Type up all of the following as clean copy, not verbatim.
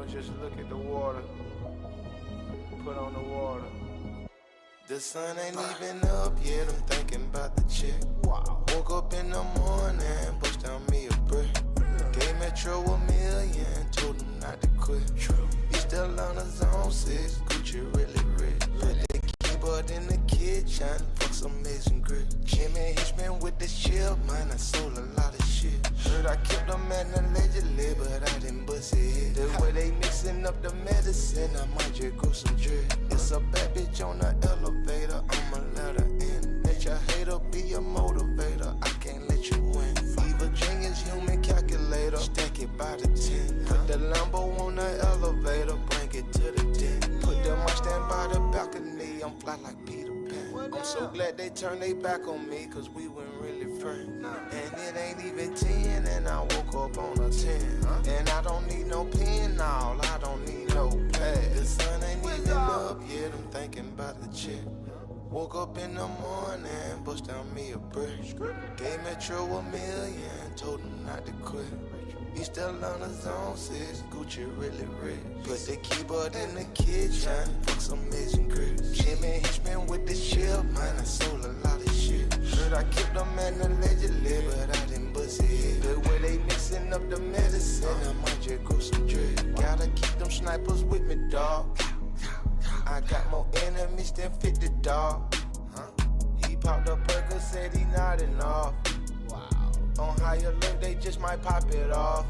know, just look at the water, put on the water. The sun ain't even up yet, I'm thinking about the chick. Wow. Woke up in the morning, bust down me a brick. Gave Metro $1 million, told him not to quit. He still on his own 6, Gucci really rich. Put the keyboard in the kitchen, fuck some amazing grip. Jimmy Hitchman with the chip, man, I sold a lot of shit. Heard I kept them at allegedly, but I didn't bust it. The way they mixing up the medicine, I might just grow some drip. It's a bad bitch on the elevator, I'ma let her in. Let your hater be your motivator, I can't let you win. Evil genius, human calculator, stack it by the 10. Put the Lambo on the elevator, bring it to the den. Put them I stand by the balcony, I'm fly like Peter Pan. I'm so glad they turned their back on me, cause we weren't really friends. And it ain't even 10, and I woke up on a 10. And I don't need no pen, now I don't need no pad. The sun ain't even up yet, I'm thinking about the chick. Woke up in the morning, bust down me a brick. Gave Metro $1 million, told him not to quit. He still on his own 6, Gucci really rich. Put the keyboard in the kitchen, fuck some amazing grits. Jimmy Hitchman with the chip, man, I sold a lot of shit. Heard I kept them at allegedly, but I didn't bust it. The way they mixing up the medicine, I might just grow some drip. Gotta keep them snipers with me, dog. I got more enemies than 50, dog. He popped a burger, said he nodding off. On high alert, they just might pop it off.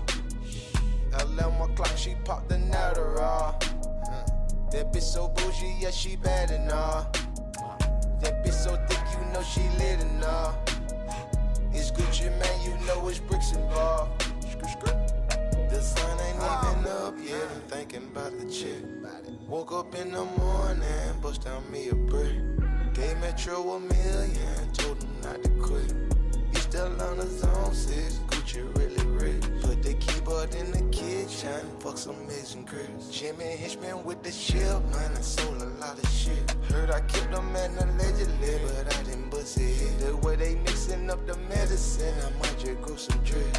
11 o'clock, she popped the nutter off. That bitch so bougie, yeah, she bad enough. That bitch so thick, you know she lit enough. It's Gucci, man, you know it's bricks involved. The sun ain't even up yet, I'm thinking about the chick. Woke up in the morning, bust down me a brick. Gave Metro $1 million, told him not to quit. He still on his own 6, Gucci really rich. Put the keyboard in the kitchen, fuck some amazing grits. Jimmy Hitchman with the chip, man, I sold a lot of shit. Heard I kept them at allegedly, but I didn't bust it. The way they mixing up the medicine, I might just grow some drip.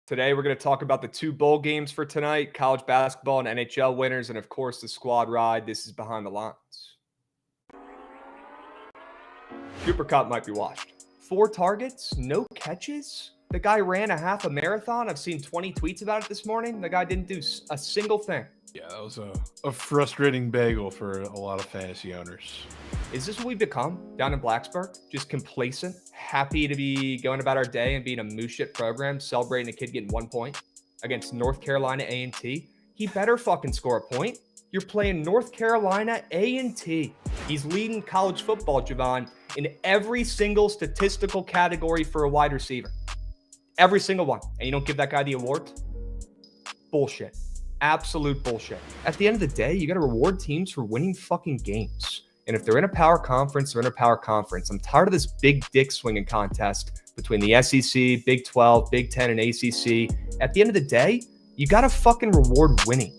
Today, we're going to talk about the 2 bowl games for tonight, college basketball and NHL winners, and of course, the squad ride. This is Behind the Lines. Cooper Kupp might be washed. 4 targets, no catches. The guy ran a half a marathon. I've seen 20 tweets about it this morning. The guy didn't do a single thing. Yeah, that was a frustrating bagel for a lot of fantasy owners. Is this what we've become down in Blacksburg? Just complacent, happy to be going about our day and being a moose shit program, celebrating a kid getting 1 point against North Carolina A&T? He better fucking score a point. You're playing North Carolina A&T. He's leading college football, Jovan, in every single statistical category for a wide receiver. Every single one. And you don't give that guy the award? Bullshit. Absolute bullshit. At the end of the day, you got to reward teams for winning fucking games. And if they're in a power conference, they're in a power conference. I'm tired of this big dick swinging contest between the SEC, Big 12, Big 10, and ACC. At the end of the day, you got to fucking reward winning.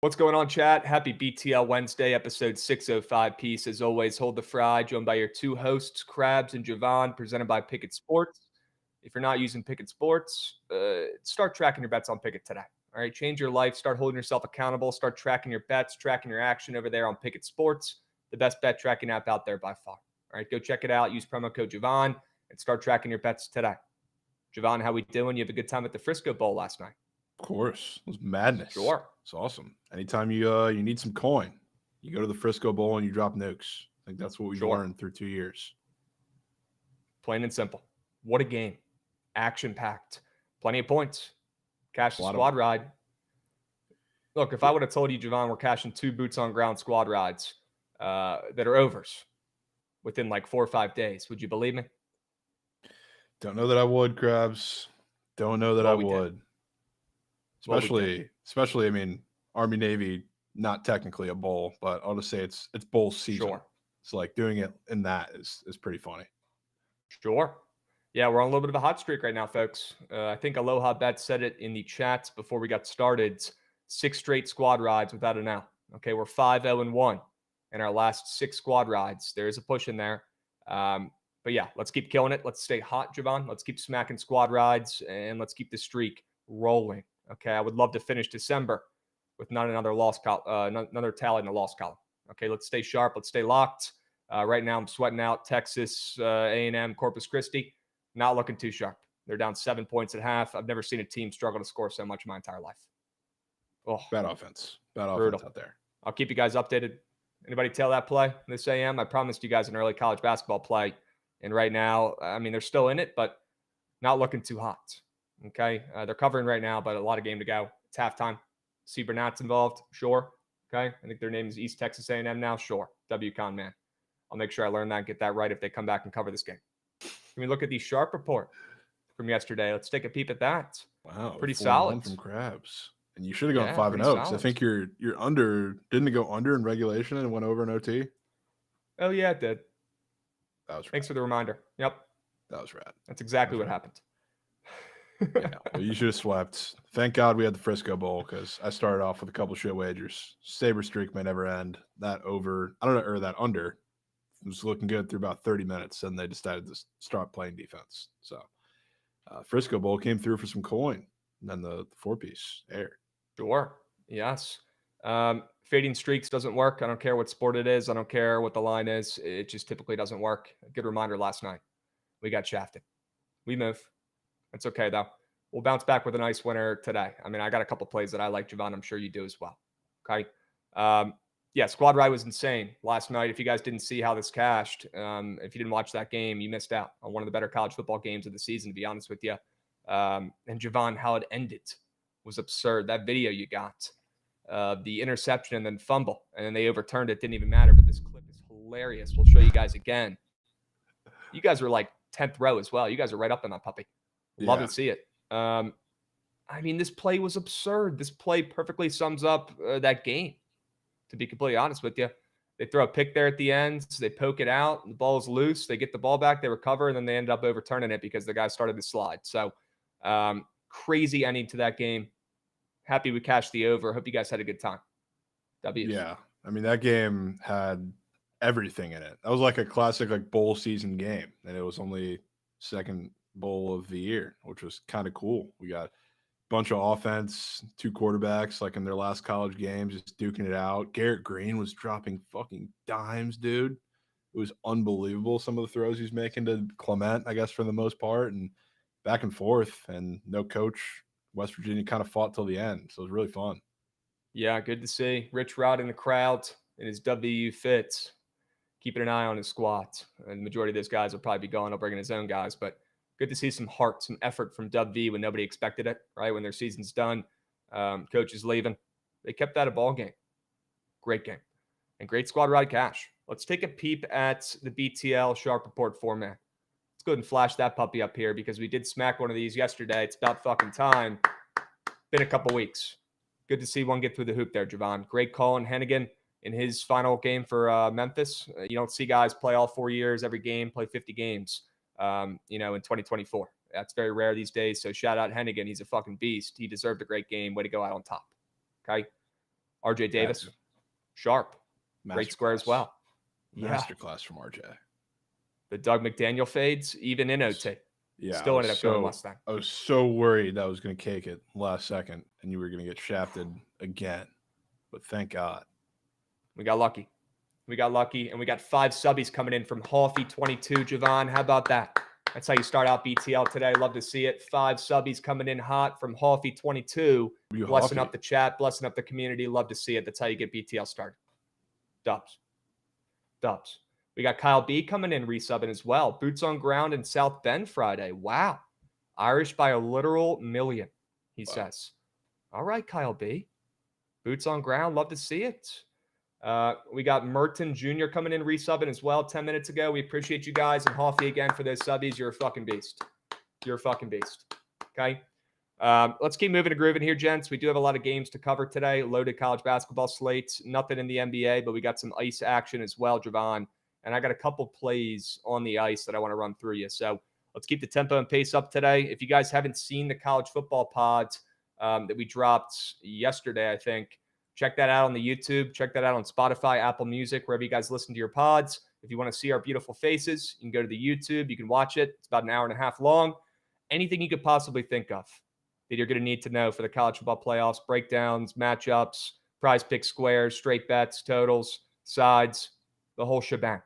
What's going on, chat? Happy BTL Wednesday, episode 605 piece. As always, hold the fry, joined by your 2 hosts, Krabs and Jovan, presented by Bookit Sports. If you're not using Bookit Sports, start tracking your bets on Bookit today. All right, change your life. Start holding yourself accountable. Start tracking your bets, tracking your action over there on Bookit Sports, the best bet tracking app out there by far. All right, go check it out. Use promo code Jovan and start tracking your bets today. Jovan, how we doing? You have a good time at the Frisco Bowl last night. Of course, it was madness. Sure, it's awesome. Anytime you need some coin, you go to the Frisco Bowl and you drop nukes. I think that's what we've learned through 2 years. Plain and simple. What a game. Action-packed. Plenty of points. Cash the squad ride. Look, if I would have told you, Jovan, we're cashing 2 boots on ground squad rides that are overs within like 4 or 5 days, would you believe me? Don't know that I would, Krabs. Don't know that I would. Especially, I mean, Army Navy, not technically a bowl, but I'll just say it's bowl season. Sure. So like doing it in that is pretty funny. Sure. Yeah, we're on a little bit of a hot streak right now, folks. I think Aloha Bet said it in the chats before we got started. 6 straight squad rides without an L. Okay, we're 5-0-1 in our last 6 squad rides. There is a push in there. But yeah, let's keep killing it. Let's stay hot, Jovan. Let's keep smacking squad rides, and let's keep the streak rolling. Okay, I would love to finish December with not another another tally in the loss column. Okay, let's stay sharp. Let's stay locked. Right now, I'm sweating out Texas, A&M, Corpus Christi. Not looking too sharp. They're down 7 points at half. I've never seen a team struggle to score so much in my entire life. Oh, Bad offense. Bad brutal. offense out there. I'll keep you guys updated. Anybody tail that play this AM? I promised you guys an early college basketball play. And right now, I mean, they're still in it, but not looking too hot. Okay. They're covering right now, but a lot of game to go. It's halftime. See Burnat's involved. Sure. Okay. I think their name is East Texas A&M now. Sure. WCon, man. I'll make sure I learn that and get that right if they come back and cover this game. Can we look at the Sharp report from yesterday? Let's take a peep at that. Wow. Pretty solid. From Krabs. And you should have gone 5-0 because I solid. think you're under. Didn't it go under in regulation and went over in OT? Oh, yeah, it did. That was rad. Thanks for the reminder. Yep. That was rad. That's exactly what happened. Yeah, well, you should have swept. Thank God we had the Frisco Bowl because I started off with a couple shit wagers. Saber streak may never end. That over, I don't know, or that under was looking good through about 30 minutes, and they decided to start playing defense. So Frisco Bowl came through for some coin, and then the 4-piece aired. Sure. Yes. Fading streaks doesn't work. I don't care what sport it is. I don't care what the line is. It just typically doesn't work. A good reminder last night. We got shafted. We move. It's okay, though. We'll bounce back with a nice winner today. I mean, I got a couple plays that I like, Jovan. I'm sure you do as well. Okay. Yeah, squad ride was insane last night. If you guys didn't see how this cashed, if you didn't watch that game, you missed out on one of the better college football games of the season, to be honest with you. And Jovan, how it ended was absurd. That video you got, the interception and then fumble, and then they overturned it. Didn't even matter, but this clip is hilarious. We'll show you guys again. You guys are like 10th row as well. You guys are right up in that puppy. Love to see it. I mean, this play was absurd. This play perfectly sums up that game, to be completely honest with you. They throw a pick there at the end. They poke it out. The ball's loose. They get the ball back. They recover, and then they end up overturning it because the guy started to slide. So crazy ending to that game. Happy we cashed the over. Hope you guys had a good time. W's. Yeah. I mean, that game had everything in it. That was like a classic like bowl season game, and it was only second bowl of the year, which was kind of cool. We got a bunch of offense, 2 quarterbacks like in their last college games, just duking it out. Garrett Green was dropping fucking dimes, dude. It was unbelievable. Some of the throws he's making to Clement, I guess, for the most part, and back and forth. And no coach. West Virginia kind of fought till the end, so it was really fun. Yeah, good to see. Rich Rod in the crowd in his W fits, keeping an eye on his squad. And the majority of those guys will probably be going up bringing his own guys, but good to see some heart, some effort from W when nobody expected it, right? When their season's done, coach is leaving. They kept that a ball game. Great game. And great squad ride cash. Let's take a peep at the BTL Sharp Report format. Let's go ahead and flash that puppy up here because we did smack one of these yesterday. It's about fucking time. Been a couple weeks. Good to see one get through the hoop there, Jovan. Great call on Hennigan in his final game for Memphis. You don't see guys play all 4 years, every game, play 50 games, in 2024. That's very rare these days. So shout out Hennigan. He's a fucking beast. He deserved a great game. Way to go out on top. Okay. RJ Davis, sharp. Great square as well. Masterclass from RJ. The Doug McDaniel fades, even in OT. Yeah. Still ended up going Mustang. I was so worried that I was going to cake it last second and you were going to get shafted again. But thank God. We got lucky. And we got 5 subbies coming in from Hoffy22. Jovan, how about that? That's how you start out BTL today. Love to see it. 5 subbies coming in hot from Hoffy22. Blessing up the chat, blessing up the community. Love to see it. That's how you get BTL started. Dubs. We got Kyle B coming in, resubbing as well. Boots on ground in South Bend Friday. Wow. Irish by a literal million, he says. All right, Kyle B. Boots on ground. Love to see it. We got Merton Jr. coming in, resubbing as well 10 minutes ago. We appreciate you guys. And Hoffy again for those subbies. You're a fucking beast. Okay. Let's keep moving and grooving here, gents. We do have a lot of games to cover today. Loaded college basketball slate. Nothing in the NBA, but we got some ice action as well, Jovan. And I got a couple plays on the ice that I want to run through you. So let's keep the tempo and pace up today. If you guys haven't seen the college football pods that we dropped yesterday, I think, check that out on the YouTube. Check that out on Spotify, Apple Music, wherever you guys listen to your pods. If you want to see our beautiful faces, you can go to the YouTube. You can watch it. It's about an hour and a half long. Anything you could possibly think of that you're going to need to know for the college football playoffs, breakdowns, matchups, prize pick squares, straight bets, totals, sides, the whole shebang.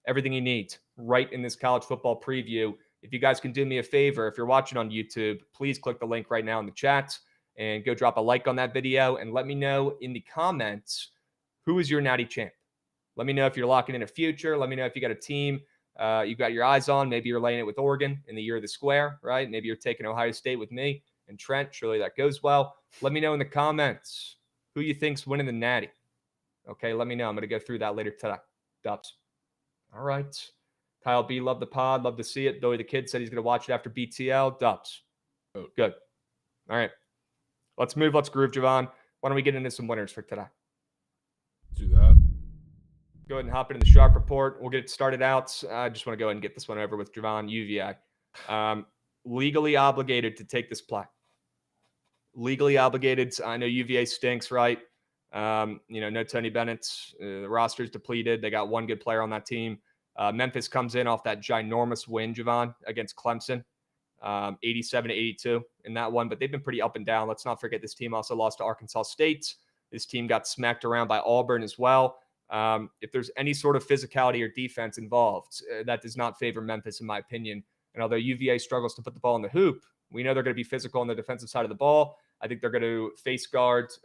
Everything you need right in this college football preview. If you guys can do me a favor, if you're watching on YouTube, please click the link right now in the chat and go drop a like on that video and let me know in the comments who is your natty champ. Let me know if you're locking in a future. Let me know if you got a team you've got your eyes on. Maybe you're laying it with Oregon in the year of the square, right? Maybe you're taking Ohio State with me and Trent. Surely that goes well. Let me know in the comments who you think's winning the natty. Okay, let me know. I'm going to go through that later today. Dubs. All right. Kyle B, love the pod. Love to see it. Billy the Kid said he's going to watch it after BTL. Dubs. Good. All right. Let's move. Let's groove, Jovan. Why don't we get into some winners for today? Do that. Go ahead and hop into the sharp report. We'll get it started out. I just want to go ahead and get this one over with Jovan, UVA. Legally obligated to take this play. Legally obligated. I know UVA stinks, right? No Tony Bennett. The roster's depleted. They got one good player on that team. Memphis comes in off that ginormous win, Jovan, against Clemson, 87-82 in that one. But they've been pretty up and down. Let's not forget this team also lost to Arkansas State. This team got smacked around by Auburn as well. If there's any sort of physicality or defense involved, that does not favor Memphis, in my opinion. And although UVA struggles to put the ball in the hoop, we know they're going to be physical on the defensive side of the ball. I think they're going to face guard, two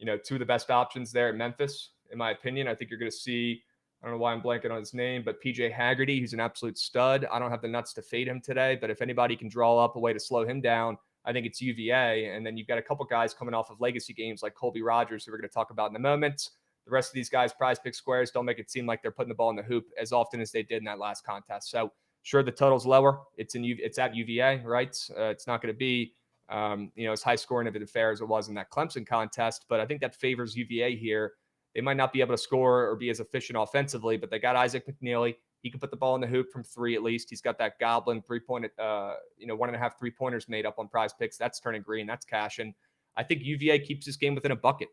of the best options there at Memphis, in my opinion. I think you're going to see, I don't know why I'm blanking on his name, but PJ Haggerty, who's an absolute stud. I don't have the nuts to fade him today, but if anybody can draw up a way to slow him down, I think it's UVA. And then you've got a couple guys coming off of legacy games like Colby Rogers, who we're going to talk about in a moment. The rest of these guys, prize pick squares, don't make it seem like they're putting the ball in the hoop as often as they did in that last contest. So sure, the total's lower. It's at UVA, right? It's not going to be as high scoring of an affair as it was in that Clemson contest, but I think that favors UVA here. They might not be able to score or be as efficient offensively, but they got Isaac McNeely. He can put the ball in the hoop from three at least. He's got that goblin 3-point, 1.5 3-pointers made up on prize picks. That's turning green. That's cash. And I think UVA keeps this game within a bucket.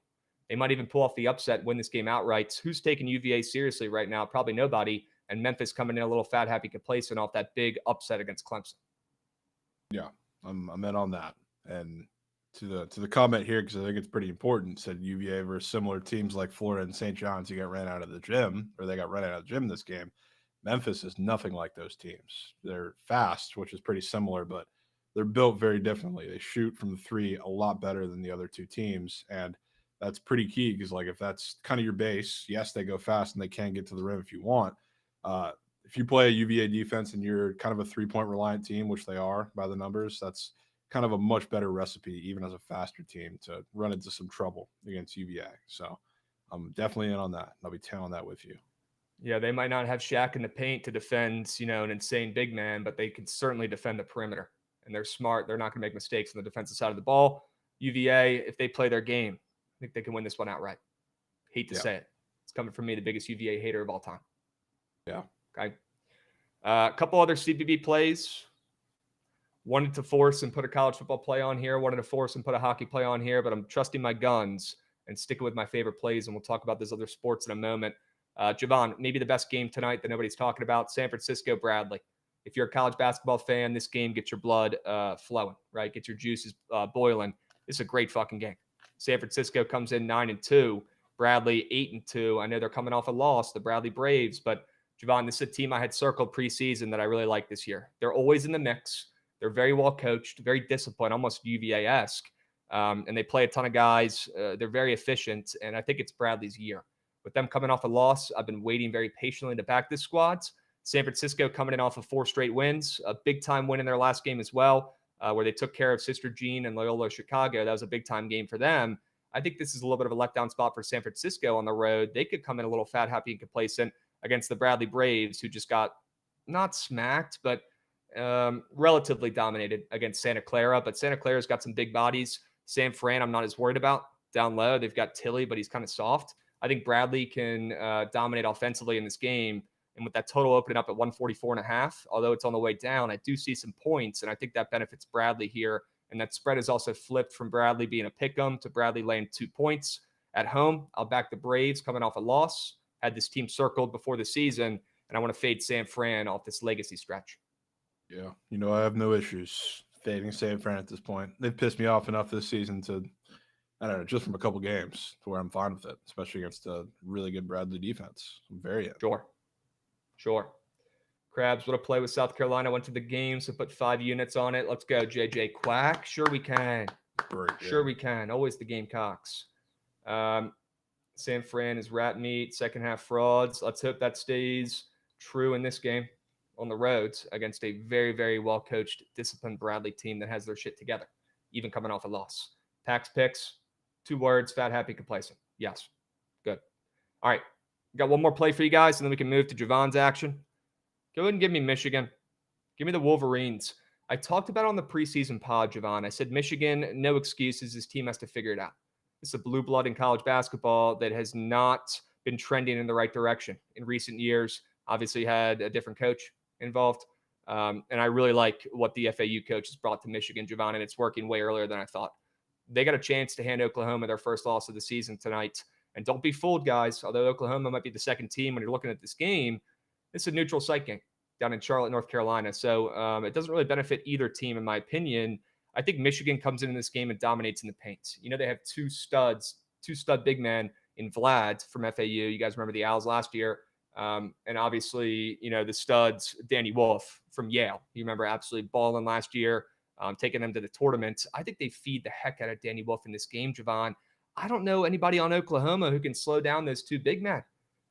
They might even pull off the upset, win this game outright. Who's taking UVA seriously right now? Probably nobody. And Memphis coming in a little fat, happy, complacent off that big upset against Clemson. Yeah, I'm in on that. And to the comment here, because I think it's pretty important, said UVA versus similar teams like Florida and St. John's, you got ran out of the gym, or they got ran out of the gym this game. Memphis is nothing like those teams. They're fast, which is pretty similar, but they're built very differently. They shoot from the three a lot better than the other two teams, and that's pretty key because, like, if that's kind of your base, yes, they go fast and they can get to the rim if you want. If you play a UVA defense and you're kind of a 3-point reliant team, which they are by the numbers, that's kind of a much better recipe, even as a faster team, to run into some trouble against UVA. So I'm definitely in on that. I'll be tailing that with you. Yeah, they might not have Shaq in the paint to defend, an insane big man, but they can certainly defend the perimeter. And they're smart. They're not going to make mistakes on the defensive side of the ball. UVA, if they play their game, I think they can win this one outright. Hate to say it. It's coming from me, the biggest UVA hater of all time. Yeah. Okay. A couple other CBB plays. Wanted to force and put a college football play on here. Wanted to force and put a hockey play on here, but I'm trusting my guns and sticking with my favorite plays, and we'll talk about those other sports in a moment. Jovan, maybe the best game tonight that nobody's talking about, San Francisco, Bradley. If you're a college basketball fan, this game gets your blood flowing, right? Get your juices boiling. This is a great fucking game. San Francisco comes in 9-2. Bradley 8-2. I know they're coming off a loss, the Bradley Braves, but Jovan, this is a team I had circled preseason that I really like this year. They're always in the mix. They're very well coached, very disciplined, almost UVA-esque. And they play a ton of guys. They're very efficient, and I think it's Bradley's year. With them coming off a loss, I've been waiting very patiently to back this squad. San Francisco coming in off of 4 straight wins, a big-time win in their last game as well, where they took care of Sister Jean and Loyola Chicago. That was a big-time game for them. I think this is a little bit of a letdown spot for San Francisco on the road. They could come in a little fat, happy, and complacent against the Bradley Braves, who just got not smacked, but relatively dominated against Santa Clara. But Santa Clara's got some big bodies. San Fran, I'm not as worried about. Down low, they've got Tilly, but he's kind of soft. I think Bradley can dominate offensively in this game. And with that total opening up at 144.5, although it's on the way down, I do see some points, and I think that benefits Bradley here. And that spread is also flipped from Bradley being a pick'em to Bradley laying 2 points. At home, I'll back the Braves coming off a loss. Had this team circled before the season, and I want to fade San Fran off this legacy stretch. Yeah, I have no issues fading San Fran at this point. They've pissed me off enough this season to, I don't know, just from a couple games to where I'm fine with it, especially against a really good Bradley defense. I'm very in. Sure. Krabs, what a play with South Carolina. Went to the game, so put 5 units on it. Let's go, JJ Quack. Sure we can. Sure we can. Always the Gamecocks. San Fran is rat meat, second half frauds. Let's hope that stays true in this game on the roads against a very, very well-coached, disciplined Bradley team that has their shit together, even coming off a loss. Pax picks, 2 words, fat, happy, complacent. Yes. Good. All right. Got one more play for you guys, and then we can move to Jovan's action. Go ahead and give me Michigan. Give me the Wolverines. I talked about it on the preseason pod, Jovan. I said Michigan, no excuses. This team has to figure it out. It's a blue blood in college basketball that has not been trending in the right direction in recent years. Obviously had a different coach involved. And I really like what the FAU coach has brought to Michigan, Jovan, and it's working way earlier than I thought. They got a chance to hand Oklahoma their first loss of the season tonight. And don't be fooled, guys. Although Oklahoma might be the second team when you're looking at this game, it's a neutral site game down in Charlotte, North Carolina. So it doesn't really benefit either team, in my opinion. I think Michigan comes in this game and dominates in the paint. They have two stud big men in Vlad from FAU. You guys remember the Owls last year. And obviously, the studs, Danny Wolf from Yale. You remember absolutely balling last year, taking them to the tournament. I think they feed the heck out of Danny Wolf in this game, Jovan. I don't know anybody on Oklahoma who can slow down those 2 big men.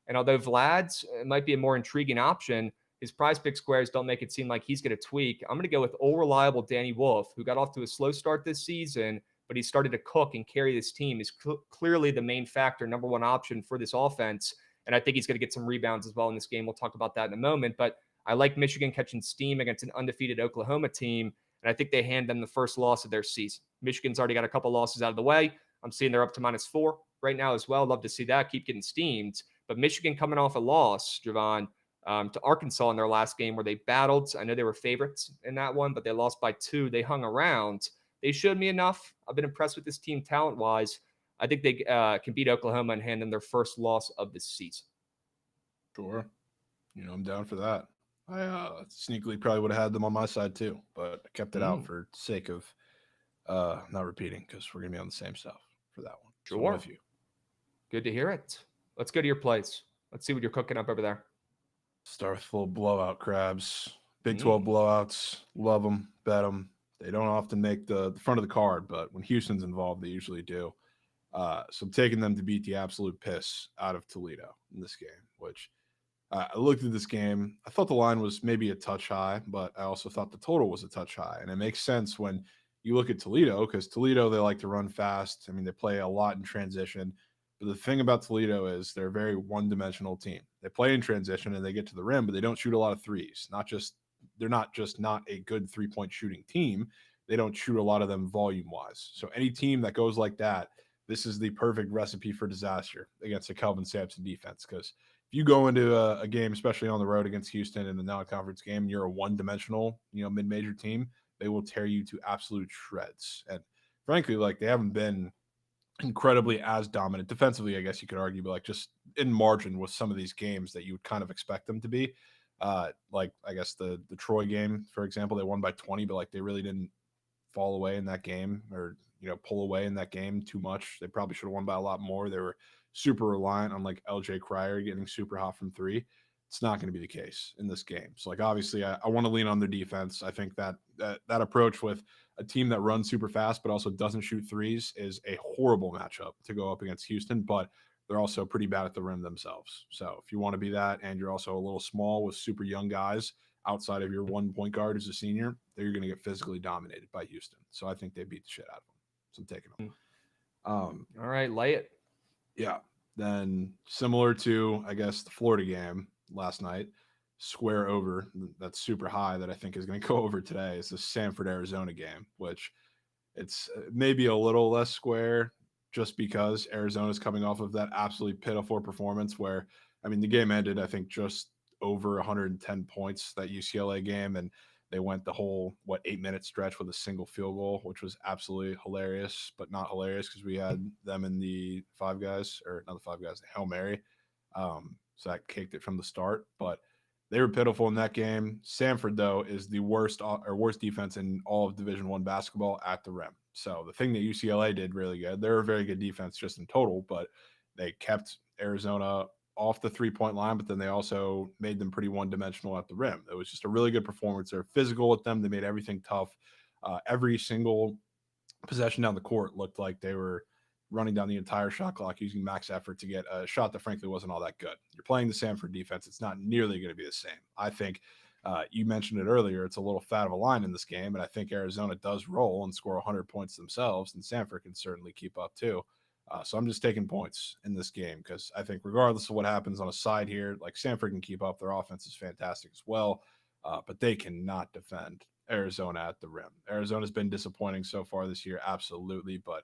And although Vlad's might be a more intriguing option, his prize pick squares don't make it seem like he's going to tweak. I'm going to go with old reliable Danny Wolf, who got off to a slow start this season, but he started to cook and carry this team. He's clearly the main factor, number 1 option for this offense. And I think he's going to get some rebounds as well in this game. We'll talk about that in a moment. But I like Michigan catching steam against an undefeated Oklahoma team. And I think they hand them the first loss of their season. Michigan's already got a couple losses out of the way. I'm seeing they're up to -4 right now as well. Love to see that. Keep getting steamed. But Michigan coming off a loss, Jovan, to Arkansas in their last game where they battled. I know they were favorites in that one, but they lost by 2. They hung around. They showed me enough. I've been impressed with this team talent-wise. I think they can beat Oklahoma and hand them their first loss of the season. Sure. I'm down for that. I sneakily probably would have had them on my side too, but I kept it out for sake of not repeating because we're going to be on the same stuff for that one. Sure. So I'm with you. Good to hear it. Let's go to your plays. Let's see what you're cooking up over there. Start with full blowout Krabs. Big 12 blowouts. Love them. Bet them. They don't often make the front of the card, but when Houston's involved, they usually do. So I'm taking them to beat the absolute piss out of Toledo in this game, which I looked at this game. I thought the line was maybe a touch high, but I also thought the total was a touch high. And it makes sense when you look at Toledo because Toledo, they like to run fast. I mean, they play a lot in transition. But the thing about Toledo is they're a very one-dimensional team. They play in transition and they get to the rim, but they don't shoot a lot of threes. They're not just not a good three-point shooting team. They don't shoot a lot of them volume-wise. So any team that goes like that, this is the perfect recipe for disaster against a Kelvin Sampson defense. Because if you go into a game, especially on the road against Houston in the non-conference game, and you're a one-dimensional, mid-major team, they will tear you to absolute shreds. And frankly, they haven't been incredibly as dominant defensively, I guess you could argue, but just in margin with some of these games that you would kind of expect them to be. I guess the Troy game, for example, they won by 20, but they really didn't fall away in that game or pull away in that game too much. They probably should have won by a lot more. They were super reliant on LJ Cryer getting super hot from 3. It's not going to be the case in this game. So obviously I want to lean on their defense. I think that approach with a team that runs super fast but also doesn't shoot threes is a horrible matchup to go up against Houston, but they're also pretty bad at the rim themselves. So if you want to be that and you're also a little small with super young guys outside of your one point guard who's a senior, you're going to get physically dominated by Houston. So I think they beat the shit out of them. So I'm taking them. All right, lay it. Yeah. Then similar to, I guess, the Florida game last night, square over that's super high that I think is going to go over today is the Sanford, Arizona game, which it's maybe a little less square just because Arizona's coming off of that absolutely pitiful performance where, the game ended, I think, just over 110 points that UCLA game, and they went the whole 8-minute stretch with a single field goal, which was absolutely hilarious, but not hilarious because we had them in the Five Guys, or not the Five Guys, the Hail Mary. So that kicked it from the start, but they were pitiful in that game. Samford, though, is the worst defense in all of Division I basketball at the rim. So the thing that UCLA did really good, they're a very good defense just in total, but they kept Arizona off the three-point line, but then they also made them pretty one-dimensional at the rim. It was just a really good performance. They're physical with them. They made everything tough. Every single possession down the court looked like they were running down the entire shot clock using max effort to get a shot that frankly wasn't all that good. You're playing the Samford defense. It's not nearly going to be the same. I think you mentioned it earlier. It's a little fat of a line in this game, and I think Arizona does roll and score 100 points themselves, and Samford can certainly keep up too. So I'm just taking points in this game because I think regardless of what happens on a side here, like Samford can keep up. Their offense is fantastic as well, but they cannot defend Arizona at the rim. Arizona's been disappointing so far this year, absolutely, but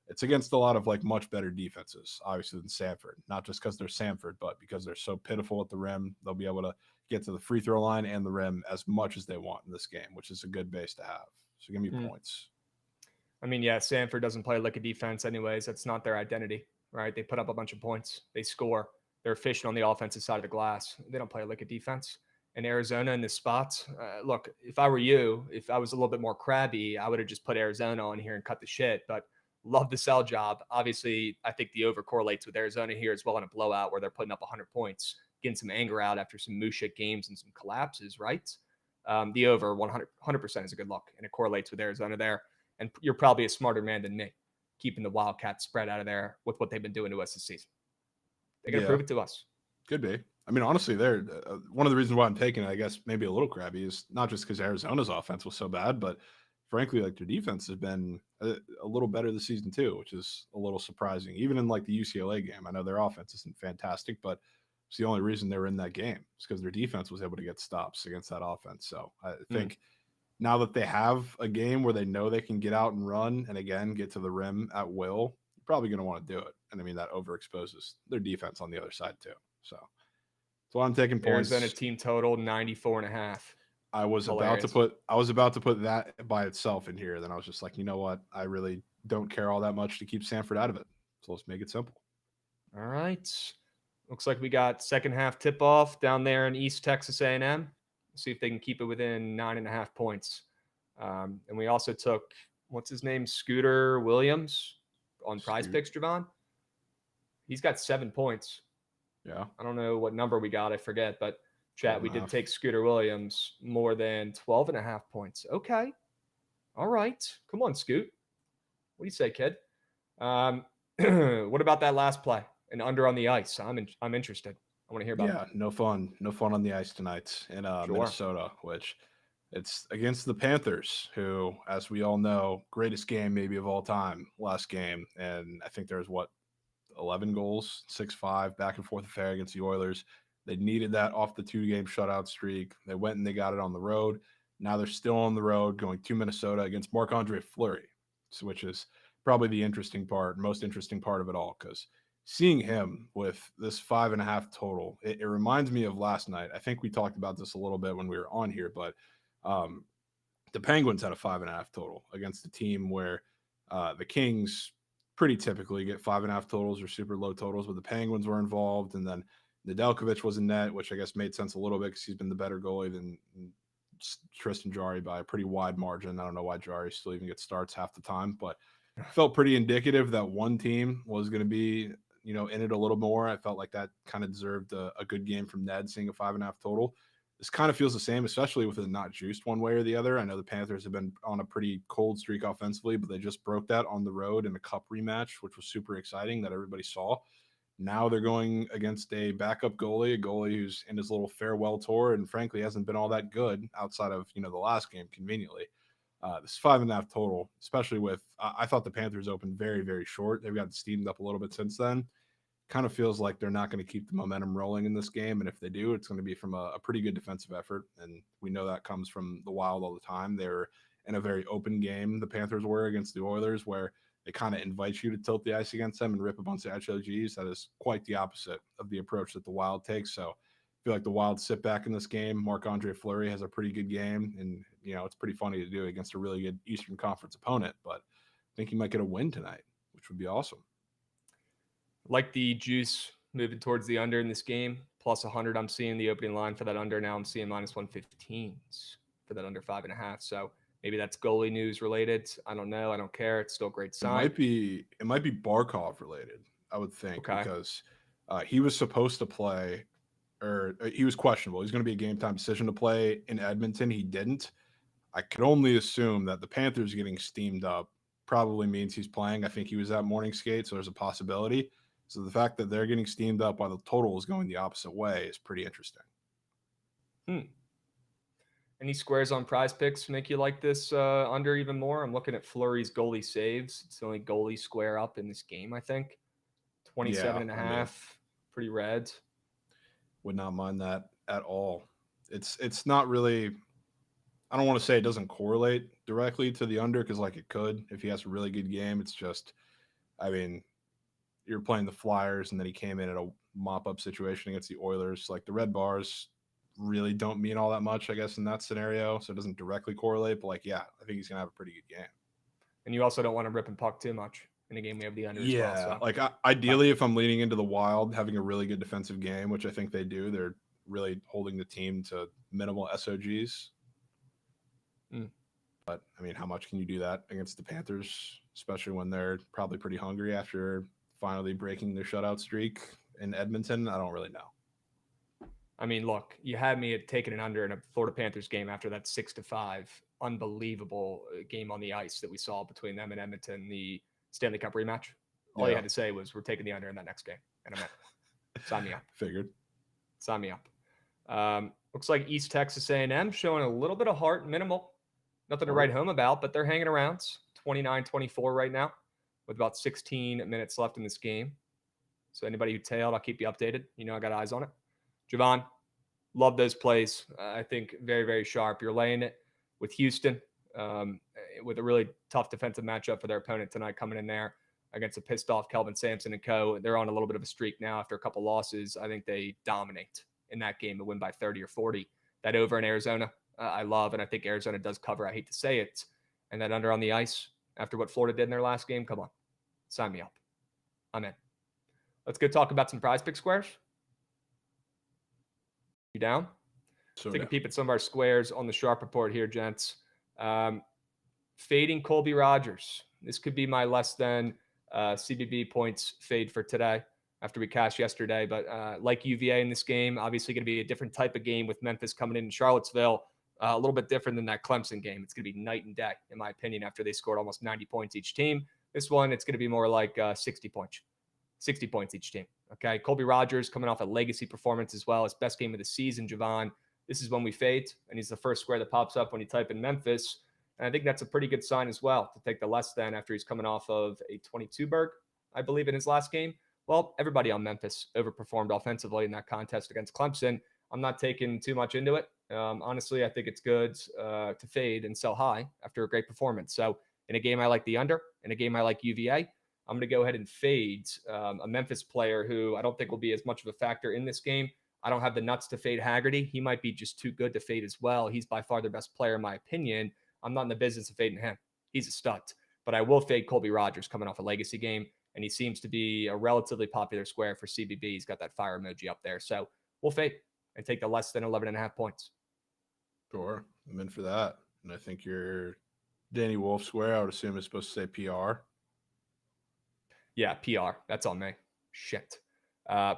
it's against a lot of much better defenses, obviously, than Samford. Not just because they're Samford, but because they're so pitiful at the rim. They'll be able to get to the free throw line and the rim as much as they want in this game, which is a good base to have. So give me points. I mean, yeah, Samford doesn't play like a defense anyways. That's not their identity, right? They put up a bunch of points. They score. They're efficient on the offensive side of the glass. They don't play like a defense. And Arizona in this spot, look, if I were you, if I was a little bit more crabby, I would have just put Arizona on here and cut the shit. But love the sell job. Obviously, I think the over correlates with Arizona here as well in a blowout where they're putting up 100 points, getting some anger out after some moose shit games and some collapses, right? The over 100% is a good look, and it correlates with Arizona there. And you're probably a smarter man than me, keeping the Wildcats spread out of there with what they've been doing to us this season. They're going to prove it to us. Could be. I mean, honestly, they're one of the reasons why I'm taking it, I guess, maybe a little crabby is not just because Arizona's offense was so bad, but frankly, their defense has been a little better this season too, which is a little surprising. Even in the UCLA game, I know their offense isn't fantastic, but it's the only reason they were in that game. It's because their defense was able to get stops against that offense. So I think now that they have a game where they know they can get out and run and again get to the rim at will, you're probably going to want to do it. And I mean, that overexposes their defense on the other side too. So I'm taking points. Arizona team total 94.5. I was about to put that by itself in here. Then I was just like, you know what? I really don't care all that much to keep Samford out of it. So let's make it simple. All right. Looks like we got second half tip off down there in East Texas A&M. See if they can keep it within 9.5 points. And we also took, what's his name? Scooter Williams on Prize Picks, Jovan. He's got 7 points. Yeah. I don't know what number we got. I forget, but chat, we did take Scooter Williams more than 12.5 points. Okay. All right. Come on, Scoot. What do you say, kid? What about that last play? An under on the ice. I'm interested. I want to hear about it. Yeah, no fun on the ice tonight in Minnesota, which it's against the Panthers, who, as we all know, greatest game maybe of all time last game. And I think there's 11 goals, 6-5, back and forth affair against the Oilers. They needed that off the 2-game shutout streak. They went and they got it on the road. Now they're still on the road going to Minnesota against Marc-Andre Fleury, which is probably the most interesting part of it all, because seeing him with this 5.5 total, it reminds me of last night. I think we talked about this a little bit when we were on here, but the Penguins had a 5.5 total against a team where the Kings pretty typically get 5.5 totals or super low totals, but the Penguins were involved, and then Nedeljkovic was in net, which I guess made sense a little bit because he's been the better goalie than Tristan Jarry by a pretty wide margin. I don't know why Jarry still even gets starts half the time, but felt pretty indicative that one team was going to be, in it a little more. I felt like that kind of deserved a good game from Ned, seeing a 5.5 total. This kind of feels the same, especially with it not juiced one way or the other. I know the Panthers have been on a pretty cold streak offensively, but they just broke that on the road in a cup rematch, which was super exciting that everybody saw. Now they're going against a backup goalie, a goalie who's in his little farewell tour and frankly hasn't been all that good outside of, the last game conveniently. This 5.5 total, especially with, I thought the Panthers opened very, very short. They've gotten steamed up a little bit since then. Kind of feels like they're not going to keep the momentum rolling in this game. And if they do, it's going to be from a pretty good defensive effort. And we know that comes from the Wild all the time. They're in a very open game, the Panthers were, against the Oilers, where they kind of invite you to tilt the ice against them and rip a bunch of HOGs. That is quite the opposite of the approach that the Wild takes. So feel like the Wild sit back in this game. Marc-Andre Fleury has a pretty good game, and it's pretty funny to do against a really good Eastern Conference opponent. But I think he might get a win tonight, which would be awesome. Like the juice moving towards the under in this game, plus 100. I'm seeing the opening line for that under. Now I'm seeing minus 115s for that under 5.5. So maybe that's goalie news related. I don't know. I don't care. It's still a great sign. It might be Barkov related, I would think, because he was supposed to play, or he was questionable. He's going to be a game time decision to play in Edmonton. He didn't. I could only assume that the Panthers getting steamed up probably means he's playing. I think he was at morning skate, so there's a possibility. So the fact that they're getting steamed up while the total is going the opposite way is pretty interesting. Any squares on Prize Picks make you like this under even more? I'm looking at Fleury's goalie saves. It's the only goalie square up in this game, I think. 27.5, pretty red. Would not mind that at all. It's not really, I don't want to say it doesn't correlate directly to the under, because like it could if he has a really good game. It's just, I mean, you're playing the Flyers and then he came in at a mop-up situation against the Oilers. Like the red bars really don't mean all that much, I guess, in that scenario. So it doesn't directly correlate, but like, yeah, I think he's going to have a pretty good game. And you also don't want to rip and puck too much in a game we have the under as well. So. Like ideally, if I'm leaning into the Wild having a really good defensive game, which I think they do, they're really holding the team to minimal SOGs. But I mean, how much can you do that against the Panthers, especially when they're probably pretty hungry after finally breaking their shutout streak in Edmonton? I don't really know. I mean, look, you had me at taking an under in a Florida Panthers game after that 6-5 unbelievable game on the ice that we saw between them and Edmonton, the Stanley Cup rematch. All you had to say was, we're taking the under in that next game. And I'm in. Sign me up. Figured. Sign me up. Looks like East Texas A&M showing a little bit of heart, minimal. Nothing to write home about, but they're hanging around. 29-24 right now with about 16 minutes left in this game. So anybody who tailed, I'll keep you updated. I got eyes on it. Jovan, love those plays. I think very, very sharp. You're laying it with Houston with a really tough defensive matchup for their opponent tonight, coming in there against a pissed off Kelvin Sampson and co. They're on a little bit of a streak now after a couple losses. I think they dominate in that game and win by 30 or 40. That over in Arizona, I love, and I think Arizona does cover. I hate to say it. And that under on the ice after what Florida did in their last game, come on. Sign me up. I'm in. Let's go talk about some Prize Pick squares. You down? Take a peep at some of our squares on the Sharp Report here, gents. Fading Colby Rogers. This could be my less than CBB points fade for today after we cashed yesterday. But like UVA in this game, obviously going to be a different type of game with Memphis coming in Charlottesville. A little bit different than that Clemson game. It's going to be night and day, in my opinion, after they scored almost 90 points each team. This one, it's going to be more like 60 points each team. Okay, Colby Rogers coming off a legacy performance as well. His best game of the season, Jovan. This is when we fade, and he's the first square that pops up when you type in Memphis. And I think that's a pretty good sign as well, to take the less than after he's coming off of a 22-berg, I believe, in his last game. Well, everybody on Memphis overperformed offensively in that contest against Clemson. I'm not taking too much into it. Honestly, I think it's good to fade and sell high after a great performance. So in a game I like the under, in a game I like UVA, I'm going to go ahead and fade a Memphis player who I don't think will be as much of a factor in this game. I don't have the nuts to fade Haggerty. He might be just too good to fade as well. He's by far their best player, in my opinion. I'm not in the business of fading him. He's a stud. But I will fade Colby Rogers coming off a legacy game, and he seems to be a relatively popular square for CBB. He's got that fire emoji up there. So we'll fade and take the less than 11.5 points. Sure. I'm in for that. And I think your Danny Wolf square, I would assume, is supposed to say PR. Yeah, PR. That's on me. Shit.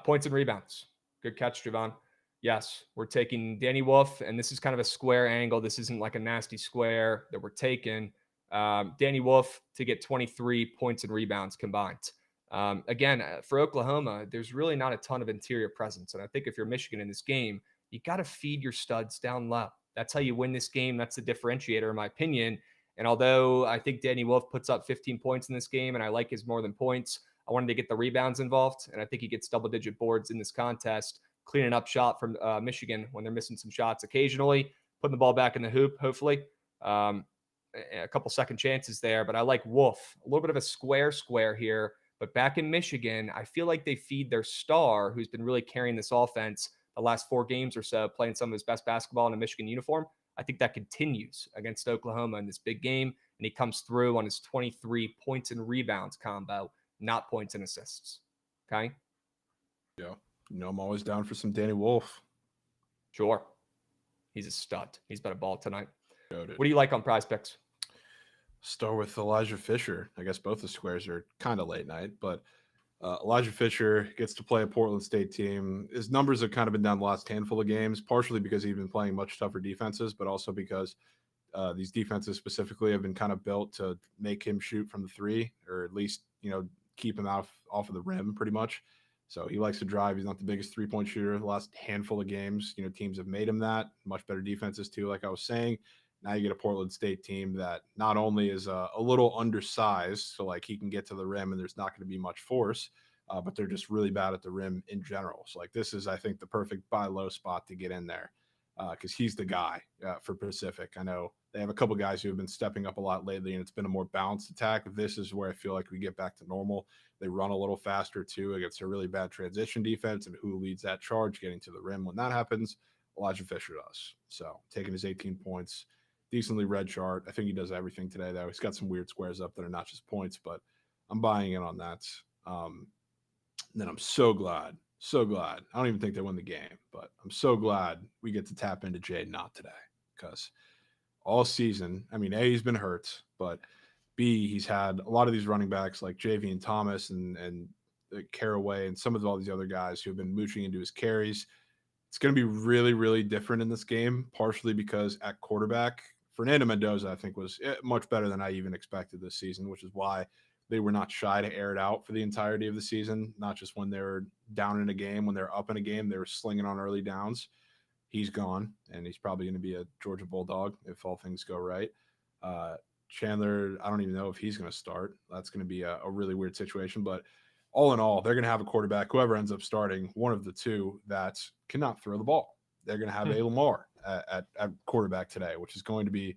Points and rebounds. Good catch, Jovan. Yes, we're taking Danny Wolf, and this is kind of a square angle. This isn't like a nasty square that we're taking. Danny Wolf to get 23 points and rebounds combined. Again, for Oklahoma, there's really not a ton of interior presence. And I think if you're Michigan in this game, you got to feed your studs down low. That's how you win this game. That's the differentiator, in my opinion. And although I think Danny Wolf puts up 15 points in this game, and I like his more than points, I wanted to get the rebounds involved. And I think he gets double-digit boards in this contest, cleaning up shot from Michigan when they're missing some shots occasionally, putting the ball back in the hoop, hopefully. A couple second chances there. But I like Wolf. A little bit of a square here. But back in Michigan, I feel like they feed their star, who's been really carrying this offense, the last 4 games or so, playing some of his best basketball in a Michigan uniform. I think that continues against Oklahoma in this big game, and he comes through on his 23 points and rebounds combo, not points and assists. Okay? Yeah. I'm always down for some Danny Wolf. Sure. He's a stud. He's been a ball tonight. Noted. What do you like on Prize Picks? Start with Elijah Fisher. I guess both the squares are kind of late night, but Elijah Fisher gets to play a Portland State team. His numbers have kind of been down the last handful of games, partially because he's been playing much tougher defenses, but also because these defenses specifically have been kind of built to make him shoot from the 3, or at least, keep him off of the rim pretty much. So he likes to drive. He's not the biggest 3-point shooter. The last handful of games, teams have made him that. Much better defenses too, like I was saying. Now you get a Portland State team that not only is a little undersized, so like he can get to the rim and there's not going to be much force, but they're just really bad at the rim in general. So like this is, I think, the perfect buy low spot to get in there because he's the guy for Pacific. I know they have a couple guys who have been stepping up a lot lately, and it's been a more balanced attack. This is where I feel like we get back to normal. They run a little faster too against a really bad transition defense, and who leads that charge getting to the rim when that happens? Elijah Fisher does. So taking his 18 points. Decently red chart. I think he does everything today, though. He's got some weird squares up that are not just points, but I'm buying in on that. Then I'm so glad. I don't even think they win the game, but I'm so glad we get to tap into Jay Knott today because all season, A, he's been hurt, but B, he's had a lot of these running backs like Javian Thomas and Caraway and some of all these other guys who have been mooching into his carries. It's going to be really, really different in this game, partially because at quarterback, Fernando Mendoza, I think, was much better than I even expected this season, which is why they were not shy to air it out for the entirety of the season, not just when they were down in a game. When they're up in a game, they were slinging on early downs. He's gone, and he's probably going to be a Georgia Bulldog if all things go right. Chandler, I don't even know if he's going to start. That's going to be a really weird situation, but all in all, they're going to have a quarterback, whoever ends up starting, one of the two that cannot throw the ball. They're going to have a Lamar at quarterback today, which is going to be